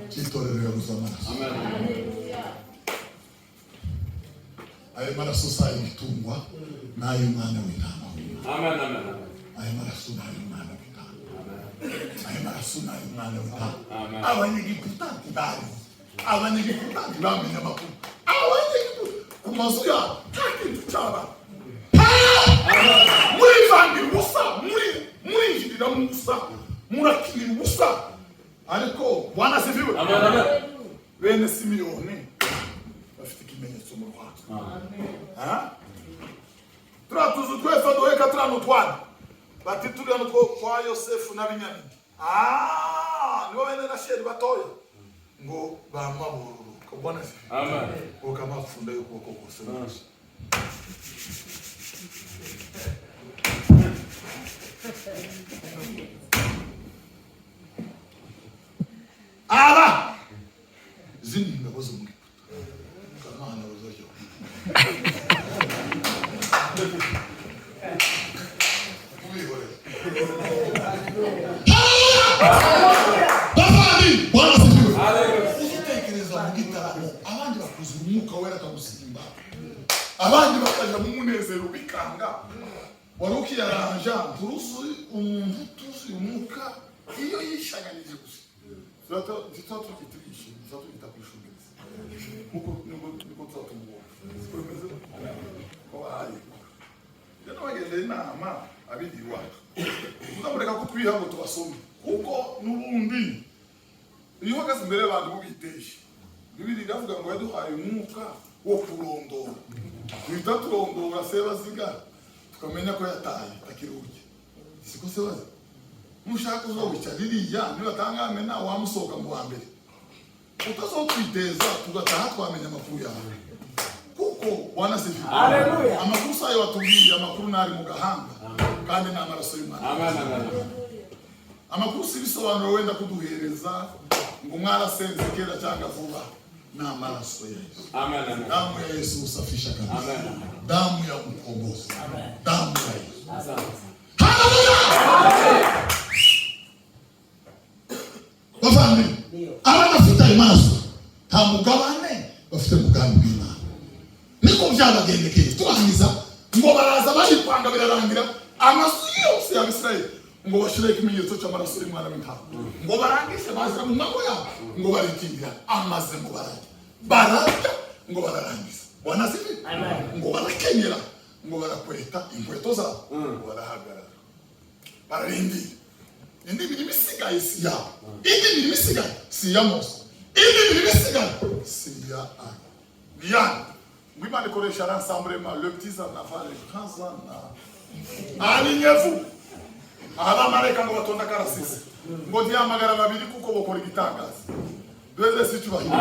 [SPEAKER 1] cy'itorero yabuze amaraso. Ayo maraso sayo itungwa n'ay'umwana w'intama. Ayo maraso n'ay'umwana w'intama. Ayo maraso n'ay'umwana w'intama. Abanyegiputa bamenya amakuru. Abanyegiputa ku mazu yabo nta kintu cyaba. Murivangirira ubusa, murinjirira mu busa, murakirira ubusa. Ariko Bwana sifiwe. Bene Simiyoni bafite ikimenyetso mu Rwanda. Turatuzu twese duheka turano twana bati turano kwa Yosefu na Binyamini. Nibo bene Rasheli batoya ngo bamaburu ko Bwana sifiwe. Amen. Ko kamafunda y'ukuboko kose. Aba zindi ngabo zo muri Kamana bazoyo Bafani Bwana sifiwe. Utekereza mu gitaramo abandi bakuza umwuka wera kamusimba, abandi bakaja mu munezero bikanga waruki yaranja turusi umuntu tuzi umwuka iyo yishaganije gusa zitatu kitirishi zitatu itakwishubiriza kuko niko tuzatumuwa twemeze ko ari yana bagende inama abidi wacu tuzamureka ko twihango tubasome kuko nubundi iyo hagaze imbere y'abantu bugiteje Bibiri iravuga ngo yaduhaye umwuka wo kurondora twita turondora sebaziga tukamenya ko yataye akiruke siko sebazi mushaka uzobica ririya nibatangame na wamusohoka mu bambere utazotwiteza tugataha twamenya amakuru yawe kuko Bwana sifiwe. Haleluya. Amakuru sayo watubwiye amakuru nari mu gahanga kandi n'amaraso y'Imana. Amen. Amakuru sibisobanuro wenda kuduhereza ngo mwarasenze kera cyangwa vuba n'amaraso ya Yesu. Amen. Damu ya Yesu usafisha kabisa. Amen. Damu ya mkombozi. Amen. Damu ya Yesu. Haleluya. Bavandi abadafite amaraso nta mugabane bafite mugambi w'Imana. Niko byabagendekeye turangiza ngo baraza bari kwanga birarangira amazu yose ya Isirayeli ngo bashire ikimenyetso cy'amaraso y'Imana w'intama ngo barangishe baza mu mago yabo ngo barikingira amaze ngo barajya ngo bararangiza Bwana sifiwe. Ngo barakenyera ngo barakweta inkweto zabo barahagarara bararindira indi mirimo isigaye si yabo indi mirimo isigaye si ya Mose indi mirimo isigaye si ya Ana ni yani ngo Imana ikoresha rassemblement le petit en avant les grands en alignez-vous abamarayika ngo batonda karasisi ngo dihamagara babiri kuko bokora igitangaza dweze si cyubahiro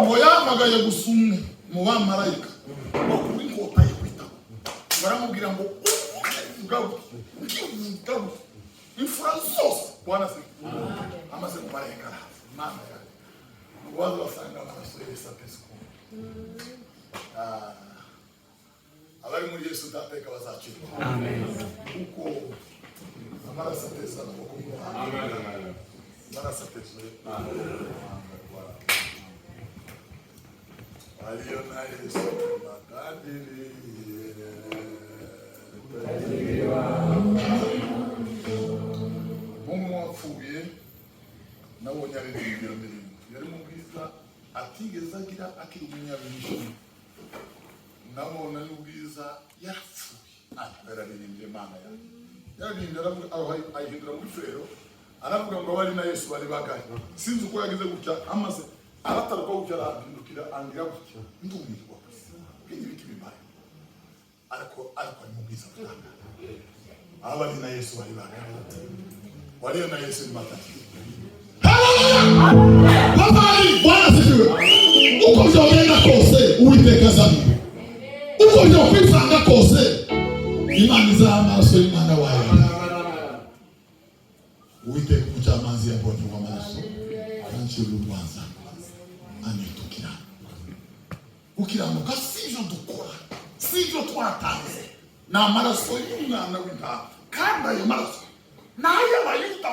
[SPEAKER 1] ngo yamagaye gusumwe mu bamarayika bakuri inkota yikwita baramubwira ngo gabu imfura zose Bwana se amaze kumarayika mana ya ngo wazo basanga amaraso Yesu apesko abari muri Yesu dateka bazacirwa amen kuko amaraso ateza no kumva amen amaraso ateza aliyo na Yesu matadiri Mungu wapfuye nabonye ari ibyo ndirimbo yari mu bwiza atigeze agira akiri umunyabishimo nabona n'ubwiza yarapfuye yararirimbye Imana yararirimbye ayihindura muri fero aravuga ngo abari na Yesu bari bagaye sinzi uko yagize gutya amaze arataruka gutya arahindukira angira gutya ndumirwa ibiki bibaye ariko ari mu bwiza butanga abari na Yesu bari bagaye wali na Yesu ni matatu babali Bwana sifiwe uko vyogenda kose Uwiteka zamini uko vyokwivanga kose Imana iz'amaraso y'Imana wawe Uwiteka umucamanza yabonye w'amaraso arancira urubanza anitukira ukiramuka sivyo dukora sivyo twatanze ni amaraso y'umwana w'intama kandi ayo maraso naye abayuda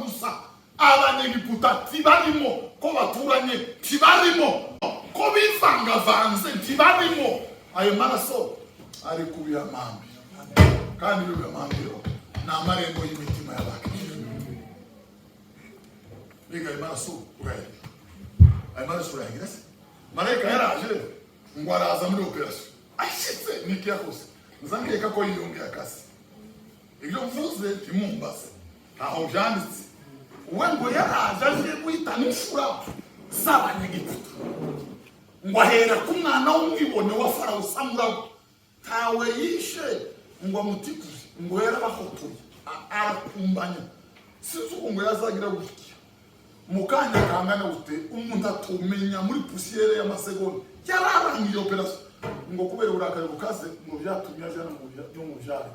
[SPEAKER 1] gusa abanyegiputa tibarimo ko baturanye tibarimo ko bivangavanze tibarimo ayo maraso ari kubihamambi kandi bihamambiro na amarembo y'imitima y'abakristo biga ayo maraso urayega ayo maraso urayega marayika yaraje ngo araza muri operasiyo ashitse nikiyakose nzangeka ko yiyongera akasi ibyo mvuze timumbaze aho byanditse uwe ngo yaraje aje guhita n'imfura z'abanyegiputa ngo ahera ku mwana w'umwibone wa Farawo Samurago tawe yishe ngo amutikuze ngo yarabahotoye arakumbanya sinzi uko ngo yazagira gutya mukanya kangana gute umuntu atumenya muri pusiere y'amasegonda yararangiye operasiyo ngo kubera uburakari bukaze ngo byatumye ajana mu byaro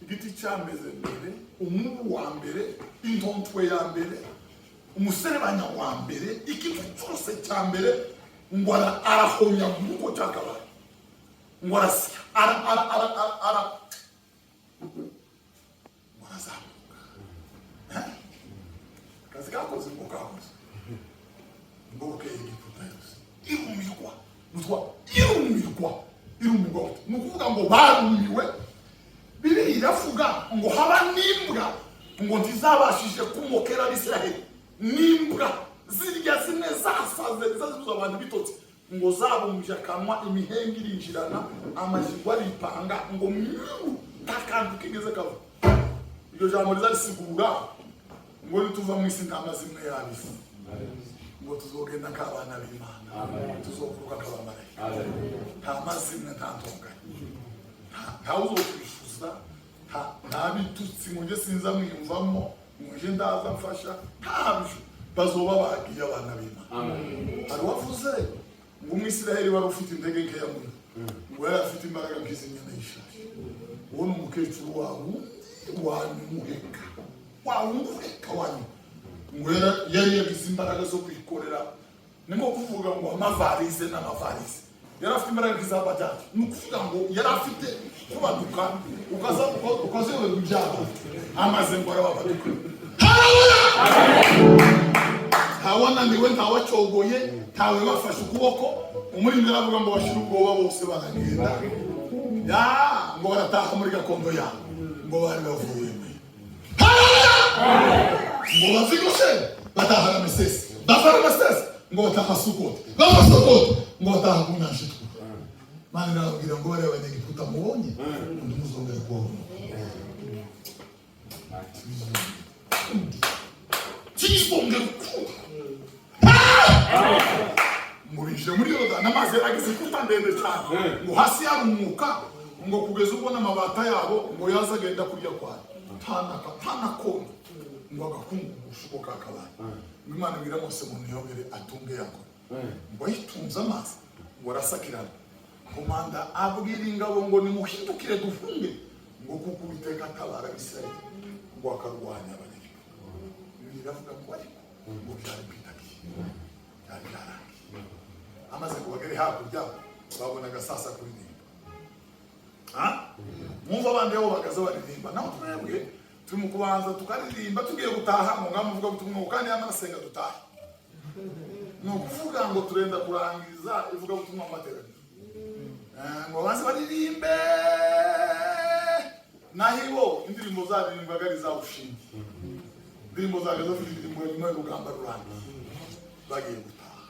[SPEAKER 1] igiti cyameze mbere umubu wa mbere intontwe ya mbere umuserebanya wa mbere ikintu cyose cya mbere ngo arahonya uko cyakabaye ngo arasya arazamuka kazi kakoze ngo kakoze ngo ukeye igiputa yose irumirwa ni ukuvuga ngo barumiwe Bibiri iravuga ngo haba n'imbwa ngo ntizabashije kumokera Abisiraheli n'imbwa zirya zimwe zasaze zazuza abantu bitotse ngo zabumbye akanwa imihenge irinjirana amajigwa aripanga ngo takantu kigeze kava iryo jambo rizarisigura ngo nituva mu isi nta mazimwe yabisi ngo tuzogenda nk'abana b'Imana tuzokuruka nk'abamarayika nta mazimwe nta ntonganya nta uzokwishuza nta bitutsi ngo nge sinza mwiyumvamo ngo nge ndaza mfasha ntabyo bazoba bagiye abana b'Imana hari wavuze ngo umwisiraheli wari ufite intege nkeya muri ngo yari afite imbaraga nk'izinyana y'ishashi uwo ni umukecuru wawe wanyumuheka wanyu ngo yari yagize imbaraga zo kwikorera ni nko kuvuga ngo amavarize n'amavarize yari afite imbaraga nk'iz'abajaji ni ukuvuga ngo yari afite kubaduka ukazewe ibyago amaze ngo arababaduka ntawananiwe ntawacogoye ntawe bafashe ukuboko umurindi aravuga ngo bashire ubwoba bose baragenda ngo barataha muri gakondo yabo ngo bari bavuye ngo bavigoshe bataha Ramesesi bava Ramesesi ngo tahasokote basokote ngo tahakuna shitu mani nababwira ngo bari abanyegiputa mubonye undi muzongera kubona kizongera murije muri yoda namaze agize kuta ndende cyane ngo hasi hari umwuka ngo kugeza ubwo n'amabata yabo ngo yazagenda kurya kwa tana kona ngo agakungu gushuko kakabana Imana ibwira Mose umuntu yobere atunge yako ngo yitunze amazi ngo arasakirana komanda abwira ingabo ngo nimuhindukire dufunge ngo kuko Uwiteka atabara Abisirayeli ngo akarwanya abanyegiputa biravuga ngo ariko ngo byari kwitaki byari byarangiye amaze kubagere hakurya babonaga sasa kuririmba mwumva abandi bo bagaza baririmba naho twebwe turi mu kubanza tukaririmba tugiye gutaha mu ngamba uvuga butumwa kandi y'amasenga dutahe no kuvuga ngo turenda kurangiza ivuga butumwa amateraniro ngo baze baririmbe nahibo indirimbo zaririmbwaga ari za ushingi indirimbo zagaza ziririmbo nyuma y'urugamba rurangiye bagiye gutaha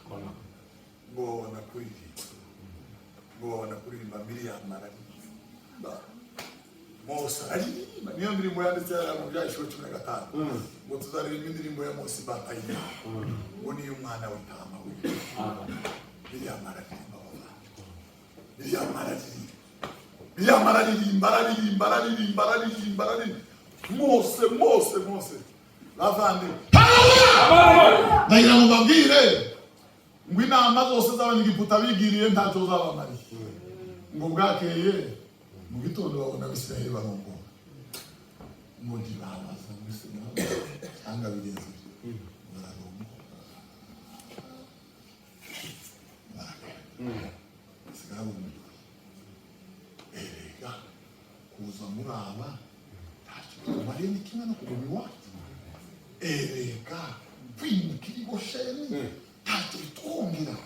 [SPEAKER 1] ngo babona kuririmba Miriam araririmba Mose aririmba niyo ndirimbo yanditse mu byashuro 15 ngo tuzaririmba indirimbo ya Mose batayina ngo niyo umwana w'intama we Miriam araririmba Mose lavandi ndagira ngo babwire ngo inama zose z'abanyegiputa bigiriye ntacyo zabamariye ngo bwakeye mu gitondo babona Abisirayeli barongo ngo ndibabaza ngo Isirayeli anga bigenze bararongo sigabo erega kuza muraba ntacyo bari ni kimwe no kugomi wacu erega kwimukira Gosheni ntacyo bitwongera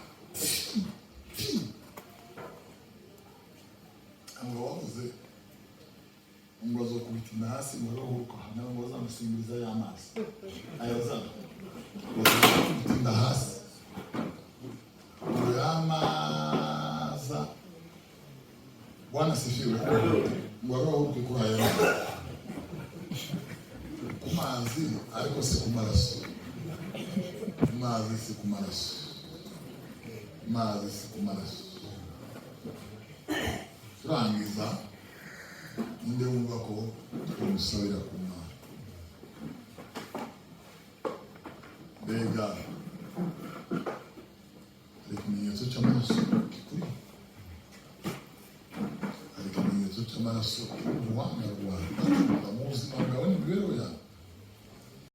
[SPEAKER 1] ngo wavuze ngo azokubita hasi ngo rohuka hano ngo zamusimbiriza y'amazi ayazana ngo hasi ngo yamaza Bwana sifiwe ngo rohuka kuri aya kumazi ariko si kumaraso mazi si kumaraso turangiza inde wumva ko tumusabira ku Mana mbega ikimenyetso cy'amaraso kikuri hari ikimenyetso cy'amaraso ubuhanga rwawe mu buzima bwawe n'imibereho yawe